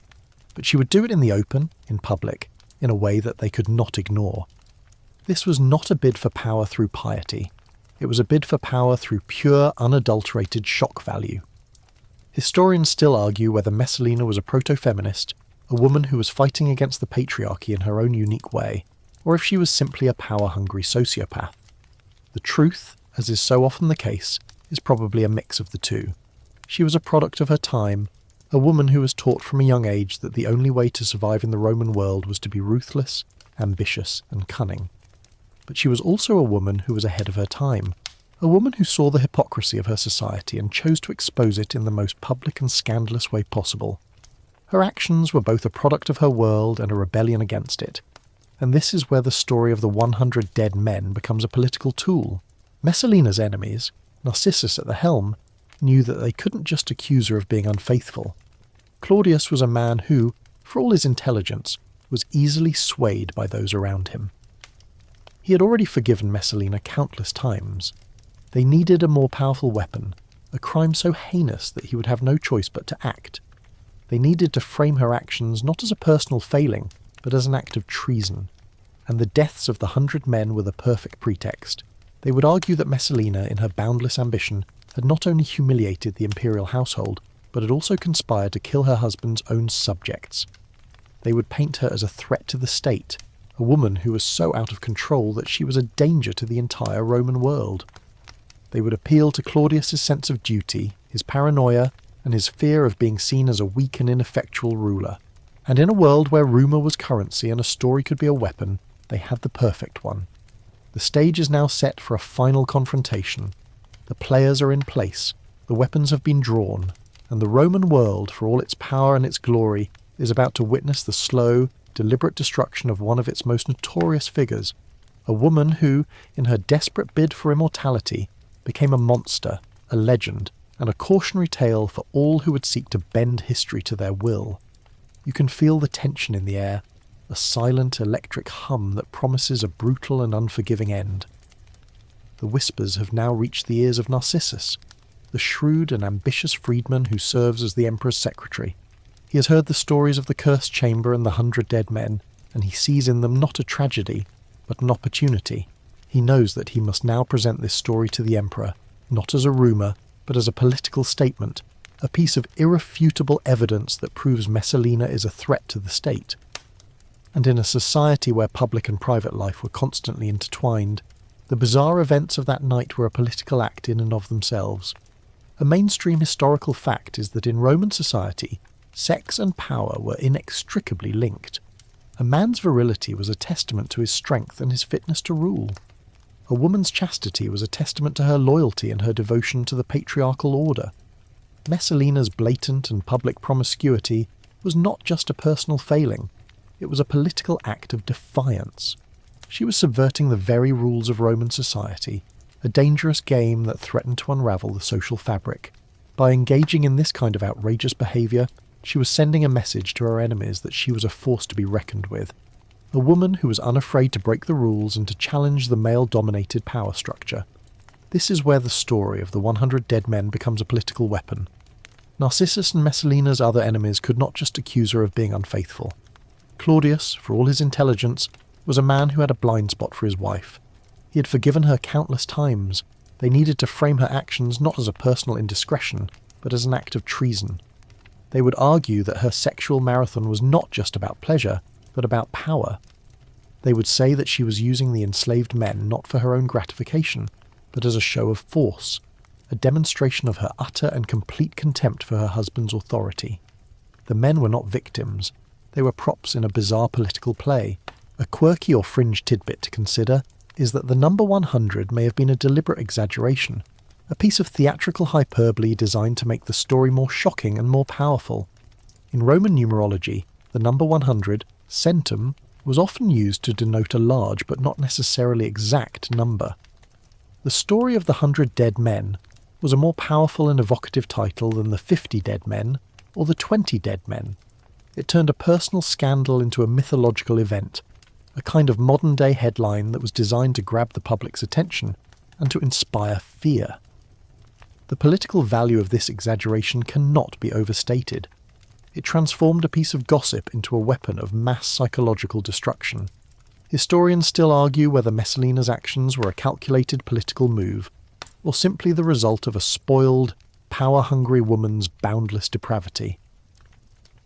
but she would do it in the open, in public, in a way that they could not ignore. This was not a bid for power through piety. It was a bid for power through pure, unadulterated shock value. Historians still argue whether Messalina was a proto-feminist, a woman who was fighting against the patriarchy in her own unique way, or if she was simply a power-hungry sociopath. The truth, as is so often the case, is probably a mix of the two. She was a product of her time, a woman who was taught from a young age that the only way to survive in the Roman world was to be ruthless, ambitious, and cunning. But she was also a woman who was ahead of her time, a woman who saw the hypocrisy of her society and chose to expose it in the most public and scandalous way possible. Her actions were both a product of her world and a rebellion against it. And this is where the story of the 100 dead men becomes a political tool. Messalina's enemies, Narcissus at the helm, knew that they couldn't just accuse her of being unfaithful. Claudius was a man who, for all his intelligence, was easily swayed by those around him. He had already forgiven Messalina countless times. They needed a more powerful weapon, a crime so heinous that he would have no choice but to act. They needed to frame her actions not as a personal failing, but as an act of treason. And the deaths of the 100 men were the perfect pretext. They would argue that Messalina, in her boundless ambition, had not only humiliated the imperial household, but had also conspired to kill her husband's own subjects. They would paint her as a threat to the state, a woman who was so out of control that she was a danger to the entire Roman world. They would appeal to Claudius's sense of duty, his paranoia, and his fear of being seen as a weak and ineffectual ruler. And in a world where rumour was currency and a story could be a weapon, they had the perfect one. The stage is now set for a final confrontation. The players are in place, the weapons have been drawn, and the Roman world, for all its power and its glory, is about to witness the slow, deliberate destruction of one of its most notorious figures, a woman who, in her desperate bid for immortality, became a monster, a legend, and a cautionary tale for all who would seek to bend history to their will. You can feel the tension in the air, a silent electric hum that promises a brutal and unforgiving end. The whispers have now reached the ears of Narcissus, the shrewd and ambitious freedman who serves as the Emperor's secretary. He has heard the stories of the cursed chamber and the 100 dead men, and he sees in them not a tragedy, but an opportunity. He knows that he must now present this story to the Emperor, not as a rumour, but as a political statement, a piece of irrefutable evidence that proves Messalina is a threat to the state. And in a society where public and private life were constantly intertwined, the bizarre events of that night were a political act in and of themselves. A mainstream historical fact is that in Roman society, sex and power were inextricably linked. A man's virility was a testament to his strength and his fitness to rule. A woman's chastity was a testament to her loyalty and her devotion to the patriarchal order. Messalina's blatant and public promiscuity was not just a personal failing, it was a political act of defiance. She was subverting the very rules of Roman society, a dangerous game that threatened to unravel the social fabric. By engaging in this kind of outrageous behaviour, she was sending a message to her enemies that she was a force to be reckoned with, a woman who was unafraid to break the rules and to challenge the male-dominated power structure. This is where the story of the 100 dead men becomes a political weapon. Narcissus and Messalina's other enemies could not just accuse her of being unfaithful. Claudius, for all his intelligence, was a man who had a blind spot for his wife. He had forgiven her countless times. They needed to frame her actions not as a personal indiscretion, but as an act of treason. They would argue that her sexual marathon was not just about pleasure, but about power. They would say that she was using the enslaved men not for her own gratification, but as a show of force, a demonstration of her utter and complete contempt for her husband's authority. The men were not victims. They were props in a bizarre political play. A quirky or fringe tidbit to consider is that the number 100 may have been a deliberate exaggeration, a piece of theatrical hyperbole designed to make the story more shocking and more powerful. In Roman numerology, the number 100, centum, was often used to denote a large but not necessarily exact number. The story of the 100 dead men was a more powerful and evocative title than the 50 dead men or the 20 dead men. It turned a personal scandal into a mythological event, a kind of modern-day headline that was designed to grab the public's attention and to inspire fear. The political value of this exaggeration cannot be overstated. It transformed a piece of gossip into a weapon of mass psychological destruction. Historians still argue whether Messalina's actions were a calculated political move, or simply the result of a spoiled, power-hungry woman's boundless depravity.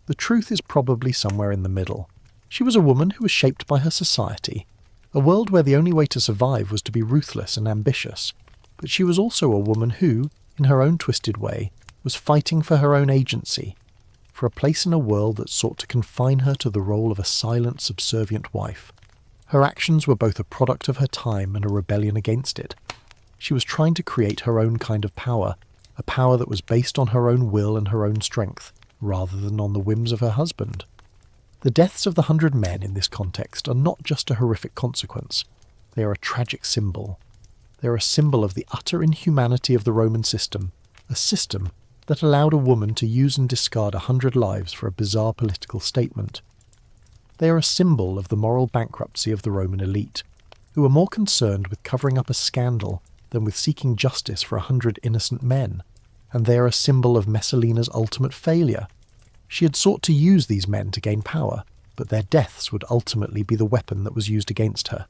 The truth is probably somewhere in the middle. She was a woman who was shaped by her society, a world where the only way to survive was to be ruthless and ambitious, but she was also a woman who, in her own twisted way, was fighting for her own agency, for a place in a world that sought to confine her to the role of a silent, subservient wife. Her actions were both a product of her time and a rebellion against it. She was trying to create her own kind of power, a power that was based on her own will and her own strength, rather than on the whims of her husband. The deaths of the 100 men in this context are not just a horrific consequence. They are a tragic symbol. They are a symbol of the utter inhumanity of the Roman system, a system that allowed a woman to use and discard 100 lives for a bizarre political statement. They are a symbol of the moral bankruptcy of the Roman elite, who were more concerned with covering up a scandal than with seeking justice for 100 innocent men. And they are a symbol of Messalina's ultimate failure. She had sought to use these men to gain power, but their deaths would ultimately be the weapon that was used against her.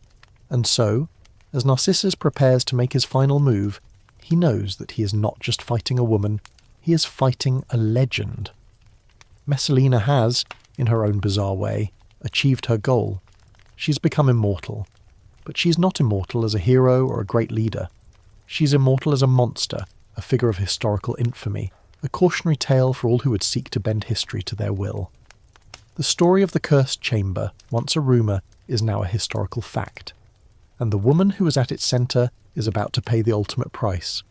And so, as Narcissus prepares to make his final move, he knows that he is not just fighting a woman, he is fighting a legend. Messalina has, in her own bizarre way, achieved her goal. She's become immortal. But she's not immortal as a hero or a great leader. She's immortal as a monster, a figure of historical infamy, a cautionary tale for all who would seek to bend history to their will. The story of the cursed chamber, once a rumour, is now a historical fact. And the woman who is at its centre is about to pay the ultimate price.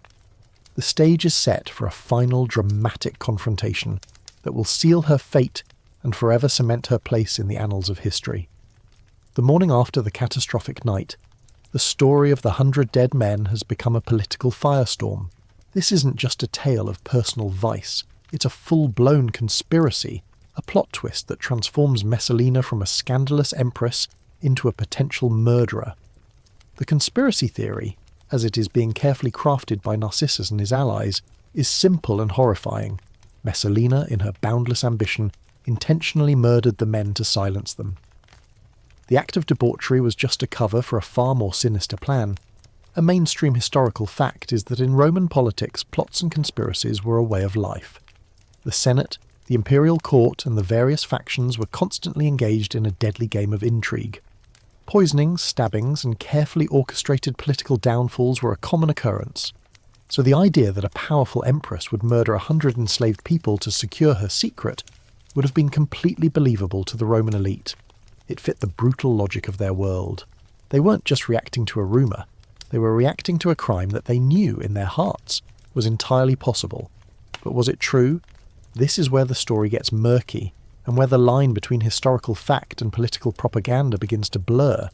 The stage is set for a final dramatic confrontation that will seal her fate and forever cement her place in the annals of history. The morning after the catastrophic night, the story of the 100 dead men has become a political firestorm. This isn't just a tale of personal vice, it's a full-blown conspiracy, a plot twist that transforms Messalina from a scandalous empress into a potential murderer. The conspiracy theory, as it is being carefully crafted by Narcissus and his allies, is simple and horrifying. Messalina, in her boundless ambition, intentionally murdered the men to silence them. The act of debauchery was just a cover for a far more sinister plan. A mainstream historical fact is that in Roman politics, plots and conspiracies were a way of life. The Senate, the imperial court, and the various factions were constantly engaged in a deadly game of intrigue. Poisonings, stabbings, and carefully orchestrated political downfalls were a common occurrence. So the idea that a powerful empress would murder 100 enslaved people to secure her secret would have been completely believable to the Roman elite. It fit the brutal logic of their world. They weren't just reacting to a rumour. They were reacting to a crime that they knew in their hearts was entirely possible. But was it true? This is where the story gets murky, and where the line between historical fact and political propaganda begins to blur.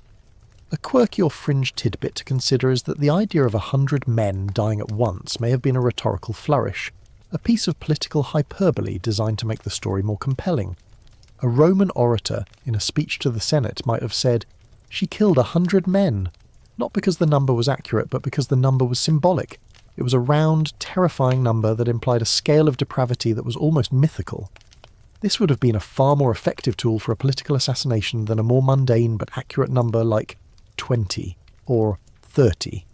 A quirky or fringe tidbit to consider is that the idea of 100 men dying at once may have been a rhetorical flourish, a piece of political hyperbole designed to make the story more compelling. A Roman orator, in a speech to the Senate, might have said, "She killed 100 men," not because the number was accurate, but because the number was symbolic. It was a round, terrifying number that implied a scale of depravity that was almost mythical. This would have been a far more effective tool for a political assassination than a more mundane but accurate number like 20 or 30.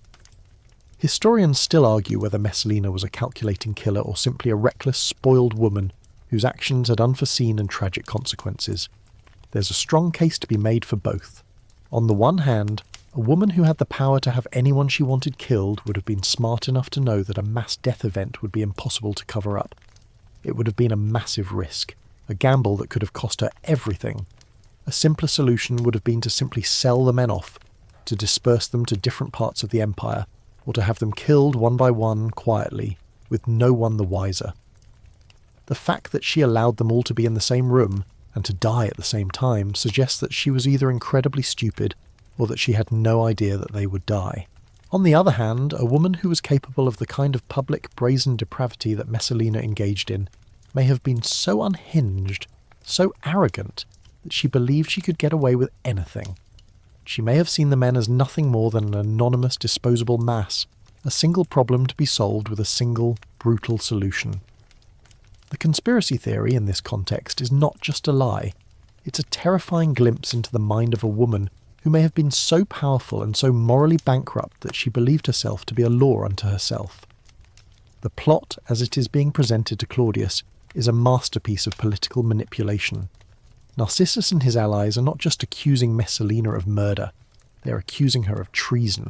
Historians still argue whether Messalina was a calculating killer or simply a reckless, spoiled woman whose actions had unforeseen and tragic consequences. There's a strong case to be made for both. On the one hand, a woman who had the power to have anyone she wanted killed would have been smart enough to know that a mass death event would be impossible to cover up. It would have been a massive risk, a gamble that could have cost her everything. A simpler solution would have been to simply sell the men off, to disperse them to different parts of the empire, or to have them killed one by one quietly, with no one the wiser. The fact that she allowed them all to be in the same room, and to die at the same time, suggests that she was either incredibly stupid, or that she had no idea that they would die. On the other hand, a woman who was capable of the kind of public, brazen depravity that Messalina engaged in may have been so unhinged, so arrogant, that she believed she could get away with anything. She may have seen the men as nothing more than an anonymous, disposable mass, a single problem to be solved with a single, brutal solution. The conspiracy theory in this context is not just a lie. It's a terrifying glimpse into the mind of a woman who may have been so powerful and so morally bankrupt that she believed herself to be a law unto herself. The plot, as it is being presented to Claudius, is a masterpiece of political manipulation. Narcissus and his allies are not just accusing Messalina of murder, they are accusing her of treason.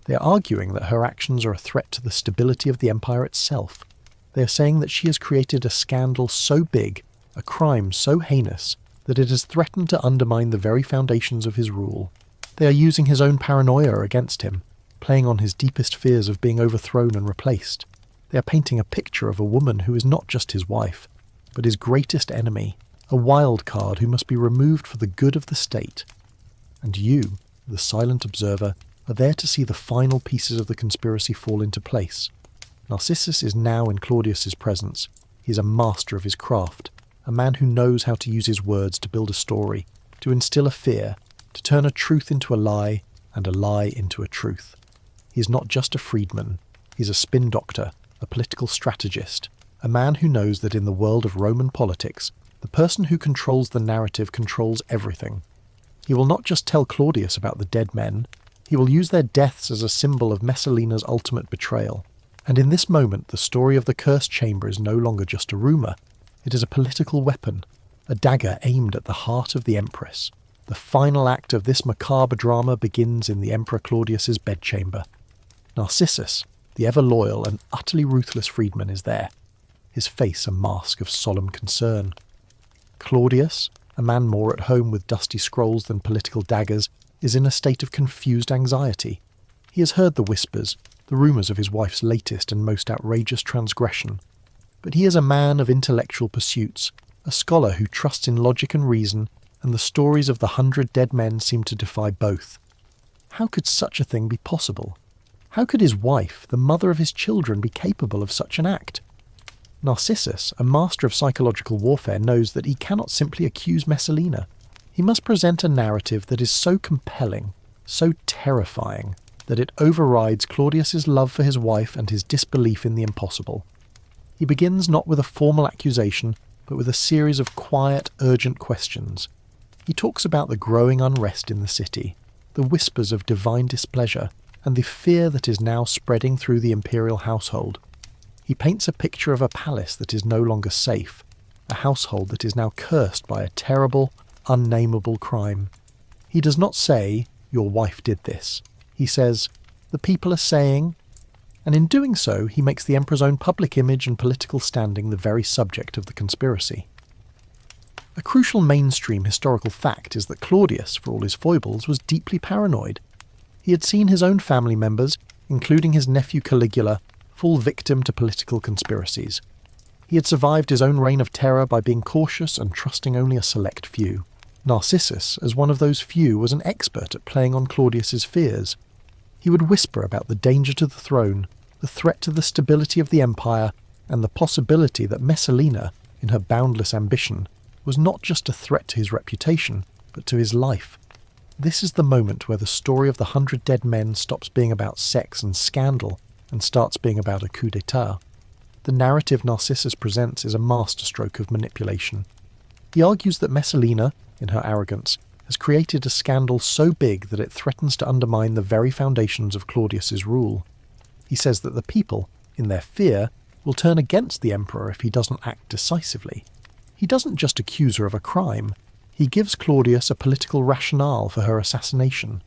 They are arguing that her actions are a threat to the stability of the empire itself. They are saying that she has created a scandal so big, a crime so heinous, that it has threatened to undermine the very foundations of his rule. They are using his own paranoia against him, playing on his deepest fears of being overthrown and replaced. They are painting a picture of a woman who is not just his wife, but his greatest enemy, a wild card who must be removed for the good of the state. And you, the silent observer, are there to see the final pieces of the conspiracy fall into place. Narcissus is now in Claudius's presence. He is a master of his craft, a man who knows how to use his words to build a story, to instill a fear, to turn a truth into a lie, and a lie into a truth. He is not just a freedman, he is a spin doctor, a political strategist, a man who knows that in the world of Roman politics, the person who controls the narrative controls everything. He will not just tell Claudius about the dead men, he will use their deaths as a symbol of Messalina's ultimate betrayal. And in this moment, the story of the cursed chamber is no longer just a rumour. It is a political weapon, a dagger aimed at the heart of the Empress. The final act of this macabre drama begins in the Emperor Claudius's bedchamber. Narcissus, the ever-loyal and utterly ruthless freedman, is there, his face a mask of solemn concern. Claudius, a man more at home with dusty scrolls than political daggers, is in a state of confused anxiety. He has heard the whispers, the rumours of his wife's latest and most outrageous transgression. But he is a man of intellectual pursuits, a scholar who trusts in logic and reason, and the stories of the 100 dead men seem to defy both. How could such a thing be possible? How could his wife, the mother of his children, be capable of such an act? Narcissus, a master of psychological warfare, knows that he cannot simply accuse Messalina. He must present a narrative that is so compelling, so terrifying, that it overrides Claudius's love for his wife and his disbelief in the impossible. He begins not with a formal accusation, but with a series of quiet, urgent questions. He talks about the growing unrest in the city, the whispers of divine displeasure, and the fear that is now spreading through the imperial household. He paints a picture of a palace that is no longer safe, a household that is now cursed by a terrible, unnameable crime. He does not say, "Your wife did this." He says, "The people are saying," and in doing so he makes the emperor's own public image and political standing the very subject of the conspiracy. A crucial mainstream historical fact is that Claudius, for all his foibles, was deeply paranoid. He had seen his own family members, including his nephew Caligula, fall victim to political conspiracies. He had survived his own reign of terror by being cautious and trusting only a select few. Narcissus, as one of those few, was an expert at playing on Claudius's fears. He would whisper about the danger to the throne, the threat to the stability of the empire, and the possibility that Messalina, in her boundless ambition, was not just a threat to his reputation, but to his life. This is the moment where the story of the 100 dead men stops being about sex and scandal and starts being about a coup d'etat. The narrative Narcissus presents is a masterstroke of manipulation. He argues that Messalina, in her arrogance, has created a scandal so big that it threatens to undermine the very foundations of Claudius's rule. He says that the people, in their fear, will turn against the emperor if he doesn't act decisively. He doesn't just accuse her of a crime, he gives Claudius a political rationale for her assassination.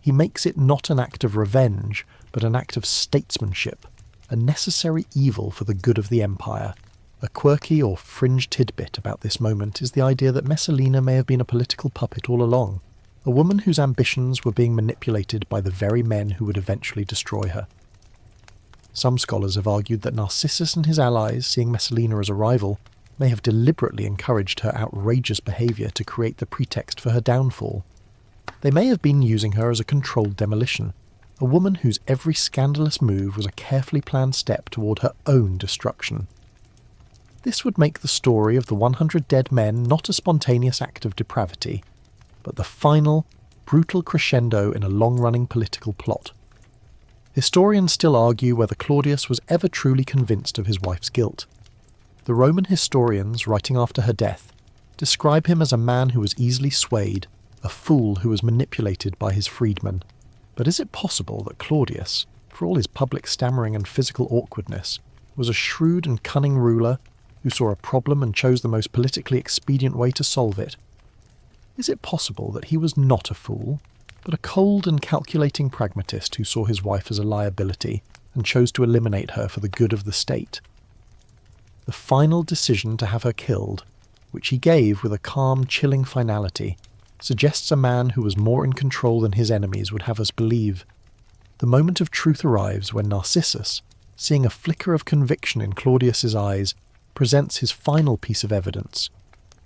He makes it not an act of revenge, but an act of statesmanship, a necessary evil for the good of the empire. A quirky or fringe tidbit about this moment is the idea that Messalina may have been a political puppet all along, a woman whose ambitions were being manipulated by the very men who would eventually destroy her. Some scholars have argued that Narcissus and his allies, seeing Messalina as a rival, may have deliberately encouraged her outrageous behaviour to create the pretext for her downfall. They may have been using her as a controlled demolition, a woman whose every scandalous move was a carefully planned step toward her own destruction. This would make the story of the 100 dead men not a spontaneous act of depravity, but the final, brutal crescendo in a long-running political plot. Historians still argue whether Claudius was ever truly convinced of his wife's guilt. The Roman historians, writing after her death, describe him as a man who was easily swayed, a fool who was manipulated by his freedmen. But is it possible that Claudius, for all his public stammering and physical awkwardness, was a shrewd and cunning ruler who saw a problem and chose the most politically expedient way to solve it? Is it possible that he was not a fool, but a cold and calculating pragmatist who saw his wife as a liability and chose to eliminate her for the good of the state? The final decision to have her killed, which he gave with a calm, chilling finality, suggests a man who was more in control than his enemies would have us believe. The moment of truth arrives when Narcissus, seeing a flicker of conviction in Claudius's eyes, presents his final piece of evidence.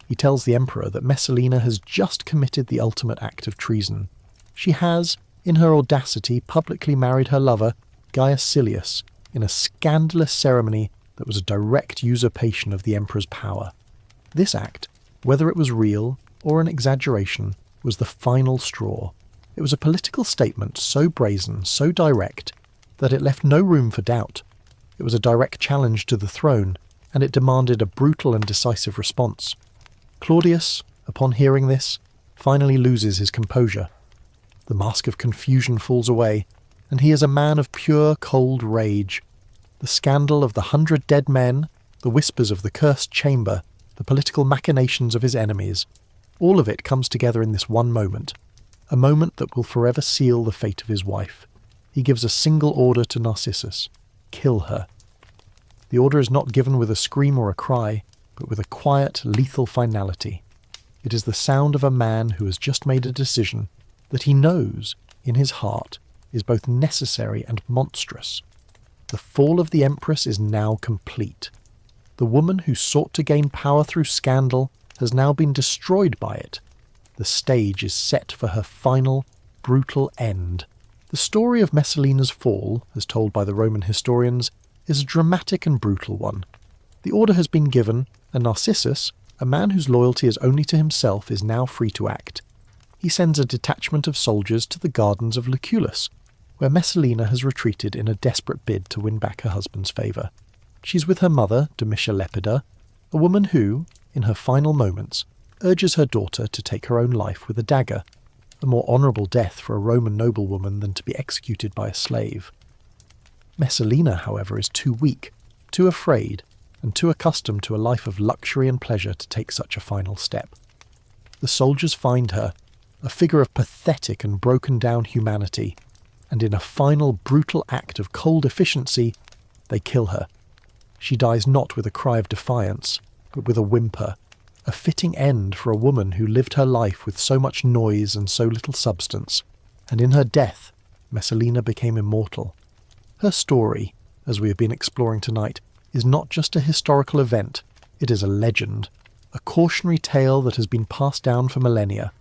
He tells the emperor that Messalina has just committed the ultimate act of treason. She has, in her audacity, publicly married her lover, Gaius Silius, in a scandalous ceremony that was a direct usurpation of the emperor's power. This act, whether it was real or an exaggeration, was the final straw. It was a political statement so brazen, so direct, that it left no room for doubt. It was a direct challenge to the throne, and it demanded a brutal and decisive response. Claudius, upon hearing this, finally loses his composure. The mask of confusion falls away, and he is a man of pure, cold rage. The scandal of the 100 dead men, the whispers of the cursed chamber, the political machinations of his enemies, all of it comes together in this one moment, a moment that will forever seal the fate of his wife. He gives a single order to Narcissus: kill her. The order is not given with a scream or a cry, but with a quiet, lethal finality. It is the sound of a man who has just made a decision that he knows, in his heart, is both necessary and monstrous. The fall of the Empress is now complete. The woman who sought to gain power through scandal has now been destroyed by it. The stage is set for her final, brutal end. The story of Messalina's fall, as told by the Roman historians, is a dramatic and brutal one. The order has been given, and Narcissus, a man whose loyalty is only to himself, is now free to act. He sends a detachment of soldiers to the gardens of Lucullus, where Messalina has retreated in a desperate bid to win back her husband's favour. She's with her mother, Domitia Lepida, a woman who, in her final moments, urges her daughter to take her own life with a dagger, a more honourable death for a Roman noblewoman than to be executed by a slave. Messalina, however, is too weak, too afraid, and too accustomed to a life of luxury and pleasure to take such a final step. The soldiers find her, a figure of pathetic and broken-down humanity, and in a final brutal act of cold efficiency, they kill her. She dies not with a cry of defiance, but with a whimper, a fitting end for a woman who lived her life with so much noise and so little substance, and in her death, Messalina became immortal. Her story, as we have been exploring tonight, is not just a historical event, it is a legend, a cautionary tale that has been passed down for millennia.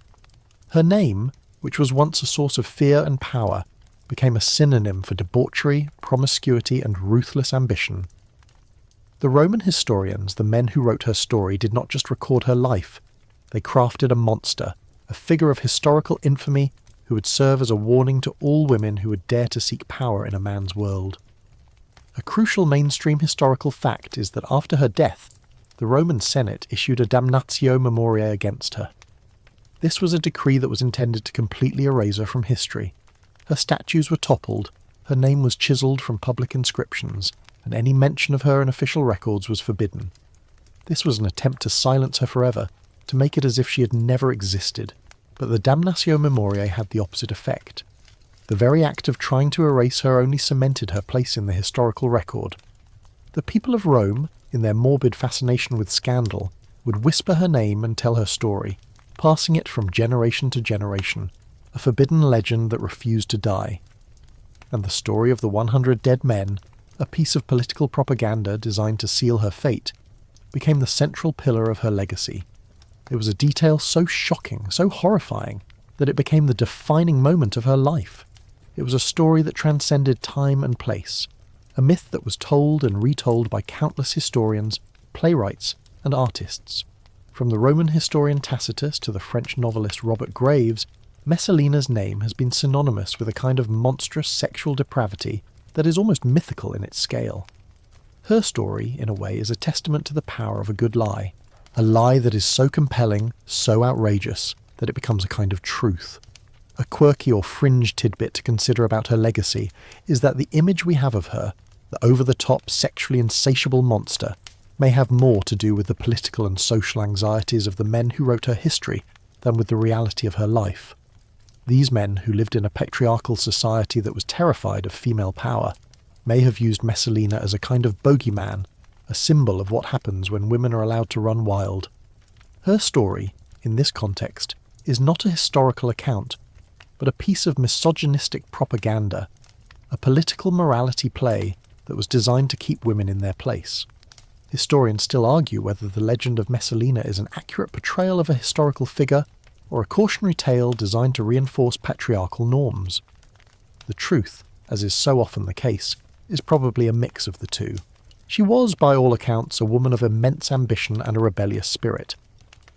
Her name, which was once a source of fear and power, became a synonym for debauchery, promiscuity, and ruthless ambition. The Roman historians, the men who wrote her story, did not just record her life. They crafted a monster, a figure of historical infamy who would serve as a warning to all women who would dare to seek power in a man's world. A crucial mainstream historical fact is that after her death, the Roman Senate issued a damnatio memoriae against her. This was a decree that was intended to completely erase her from history. Her statues were toppled, her name was chiselled from public inscriptions, and any mention of her in official records was forbidden. This was an attempt to silence her forever, to make it as if she had never existed, but the damnatio memoriae had the opposite effect. The very act of trying to erase her only cemented her place in the historical record. The people of Rome, in their morbid fascination with scandal, would whisper her name and tell her story, passing it from generation to generation, a forbidden legend that refused to die. And the story of the 100 dead men, a piece of political propaganda designed to seal her fate, became the central pillar of her legacy. It was a detail so shocking, so horrifying, that it became the defining moment of her life. It was a story that transcended time and place, a myth that was told and retold by countless historians, playwrights, and artists. From the Roman historian Tacitus to the French novelist Robert Graves, Messalina's name has been synonymous with a kind of monstrous sexual depravity that is almost mythical in its scale. Her story, in a way, is a testament to the power of a good lie, a lie that is so compelling, so outrageous, that it becomes a kind of truth. A quirky or fringe tidbit to consider about her legacy is that the image we have of her, the over-the-top, sexually insatiable monster, may have more to do with the political and social anxieties of the men who wrote her history than with the reality of her life. These men, who lived in a patriarchal society that was terrified of female power, may have used Messalina as a kind of bogeyman, a symbol of what happens when women are allowed to run wild. Her story, in this context, is not a historical account, but a piece of misogynistic propaganda, a political morality play that was designed to keep women in their place. Historians still argue whether the legend of Messalina is an accurate portrayal of a historical figure or a cautionary tale designed to reinforce patriarchal norms. The truth, as is so often the case, is probably a mix of the two. She was, by all accounts, a woman of immense ambition and a rebellious spirit.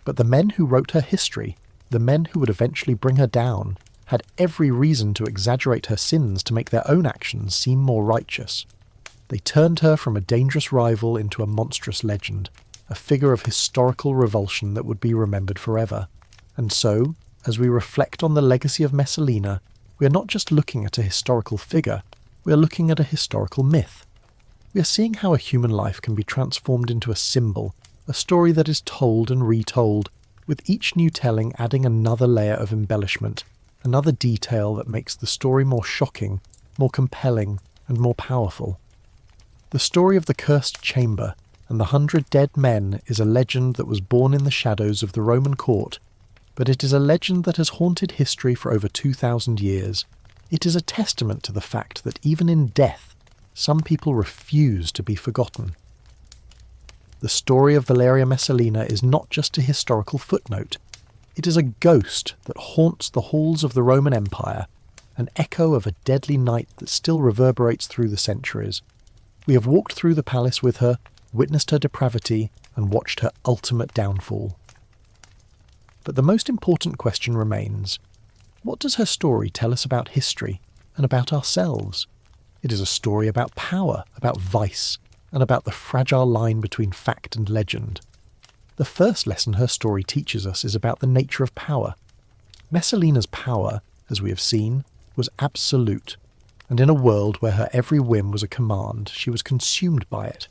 But the men who wrote her history, the men who would eventually bring her down, had every reason to exaggerate her sins to make their own actions seem more righteous. They turned her from a dangerous rival into a monstrous legend, a figure of historical revulsion that would be remembered forever. And so, as we reflect on the legacy of Messalina, we are not just looking at a historical figure, we are looking at a historical myth. We are seeing how a human life can be transformed into a symbol, a story that is told and retold, with each new telling adding another layer of embellishment, another detail that makes the story more shocking, more compelling, and more powerful. The story of the cursed chamber and the 100 dead men is a legend that was born in the shadows of the Roman court, but it is a legend that has haunted history for over 2,000 years. It is a testament to the fact that even in death, some people refuse to be forgotten. The story of Valeria Messalina is not just a historical footnote. It is a ghost that haunts the halls of the Roman Empire, an echo of a deadly night that still reverberates through the centuries. We have walked through the palace with her, witnessed her depravity, and watched her ultimate downfall. But the most important question remains: what does her story tell us about history and about ourselves? It is a story about power, about vice, and about the fragile line between fact and legend. The first lesson her story teaches us is about the nature of power. Messalina's power, as we have seen, was absolute, and in a world where her every whim was a command, she was consumed by it.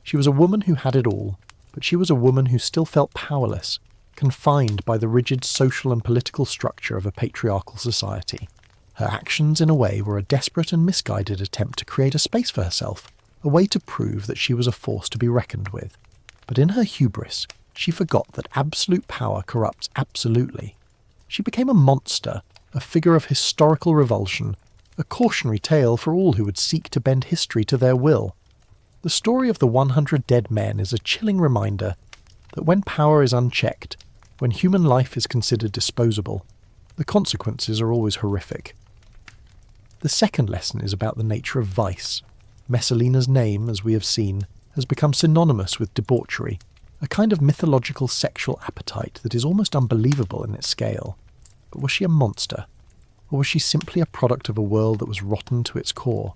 She was a woman who had it all, but she was a woman who still felt powerless, confined by the rigid social and political structure of a patriarchal society. Her actions, in a way, were a desperate and misguided attempt to create a space for herself, a way to prove that she was a force to be reckoned with. But in her hubris, she forgot that absolute power corrupts absolutely. She became a monster, a figure of historical revulsion, a cautionary tale for all who would seek to bend history to their will. The story of the 100 dead men is a chilling reminder that when power is unchecked, when human life is considered disposable, the consequences are always horrific. The second lesson is about the nature of vice. Messalina's name, as we have seen, has become synonymous with debauchery, a kind of mythological sexual appetite that is almost unbelievable in its scale. But was she a monster? Or was she simply a product of a world that was rotten to its core?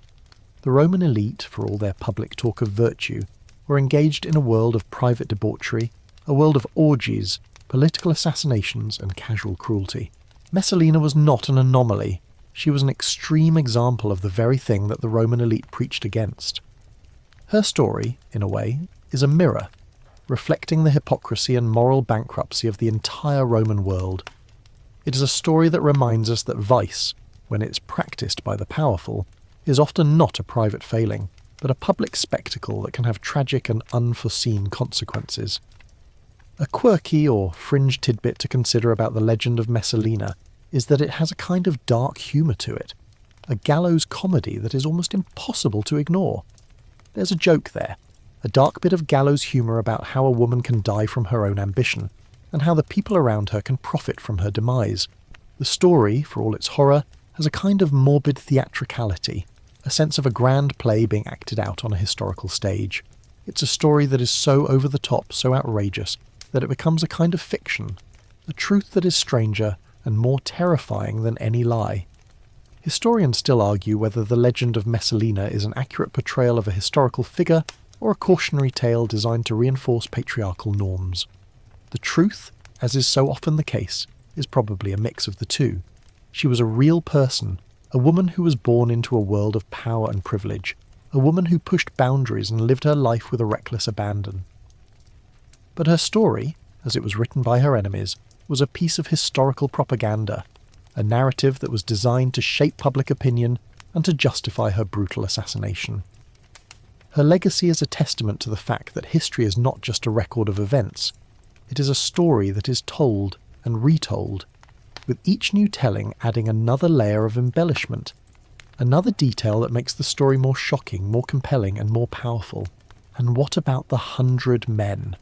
The Roman elite, for all their public talk of virtue, were engaged in a world of private debauchery, a world of orgies, political assassinations and casual cruelty. Messalina was not an anomaly. She was an extreme example of the very thing that the Roman elite preached against. Her story, in a way, is a mirror, reflecting the hypocrisy and moral bankruptcy of the entire Roman world. It is a story that reminds us that vice, when it's practiced by the powerful, is often not a private failing, but a public spectacle that can have tragic and unforeseen consequences. A quirky or fringe tidbit to consider about the legend of Messalina is that it has a kind of dark humour to it, a gallows comedy that is almost impossible to ignore. There's a joke there, a dark bit of gallows humour about how a woman can die from her own ambition, and how the people around her can profit from her demise. The story, for all its horror, has a kind of morbid theatricality, a sense of a grand play being acted out on a historical stage. It's a story that is so over the top, so outrageous, that it becomes a kind of fiction, a truth that is stranger and more terrifying than any lie. Historians still argue whether the legend of Messalina is an accurate portrayal of a historical figure or a cautionary tale designed to reinforce patriarchal norms. The truth, as is so often the case, is probably a mix of the two. She was a real person, a woman who was born into a world of power and privilege, a woman who pushed boundaries and lived her life with a reckless abandon. But her story, as it was written by her enemies, was a piece of historical propaganda, a narrative that was designed to shape public opinion and to justify her brutal assassination. Her legacy is a testament to the fact that history is not just a record of events, it is a story that is told and retold, with each new telling adding another layer of embellishment, another detail that makes the story more shocking, more compelling and more powerful. And what about the 100 men?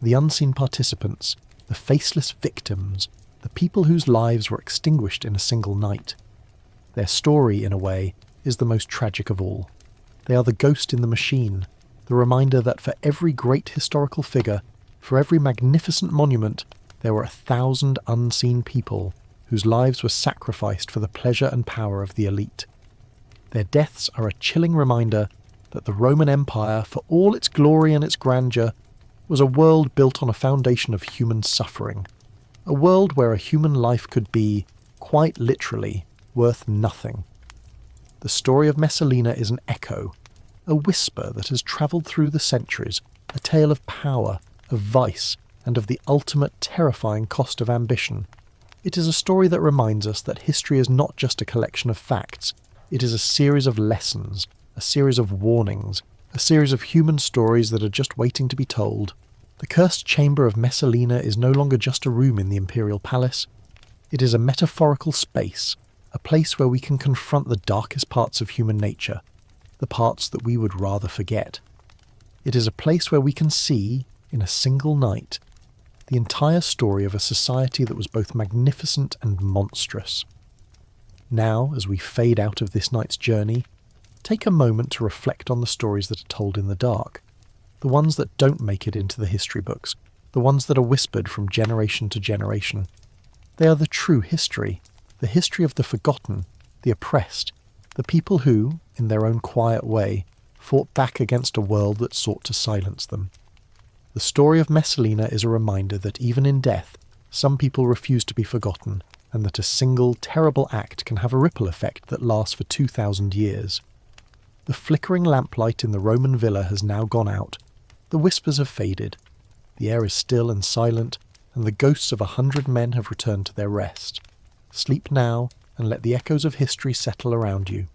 The unseen participants, the faceless victims, the people whose lives were extinguished in a single night. Their story, in a way, is the most tragic of all. They are the ghost in the machine, the reminder that for every great historical figure, for every magnificent monument, there were 1,000 unseen people whose lives were sacrificed for the pleasure and power of the elite. Their deaths are a chilling reminder that the Roman Empire, for all its glory and its grandeur, was a world built on a foundation of human suffering, a world where a human life could be, quite literally, worth nothing. The story of Messalina is an echo, a whisper that has travelled through the centuries, a tale of power, of vice, and of the ultimate terrifying cost of ambition. It is a story that reminds us that history is not just a collection of facts, it is a series of lessons, a series of warnings, a series of human stories that are just waiting to be told. The cursed chamber of Messalina is no longer just a room in the imperial palace. It is a metaphorical space, a place where we can confront the darkest parts of human nature, the parts that we would rather forget. It is a place where we can see, in a single night, the entire story of a society that was both magnificent and monstrous. Now, as we fade out of this night's journey, take a moment to reflect on the stories that are told in the dark, the ones that don't make it into the history books, the ones that are whispered from generation to generation. They are the true history, the history of the forgotten, the oppressed, the people who, in their own quiet way, fought back against a world that sought to silence them. The story of Messalina is a reminder that even in death, some people refuse to be forgotten, and that a single, terrible act can have a ripple effect that lasts for 2,000 years. The flickering lamplight in the Roman villa has now gone out. The whispers have faded. The air is still and silent, and the ghosts of 100 men have returned to their rest. Sleep now, and let the echoes of history settle around you.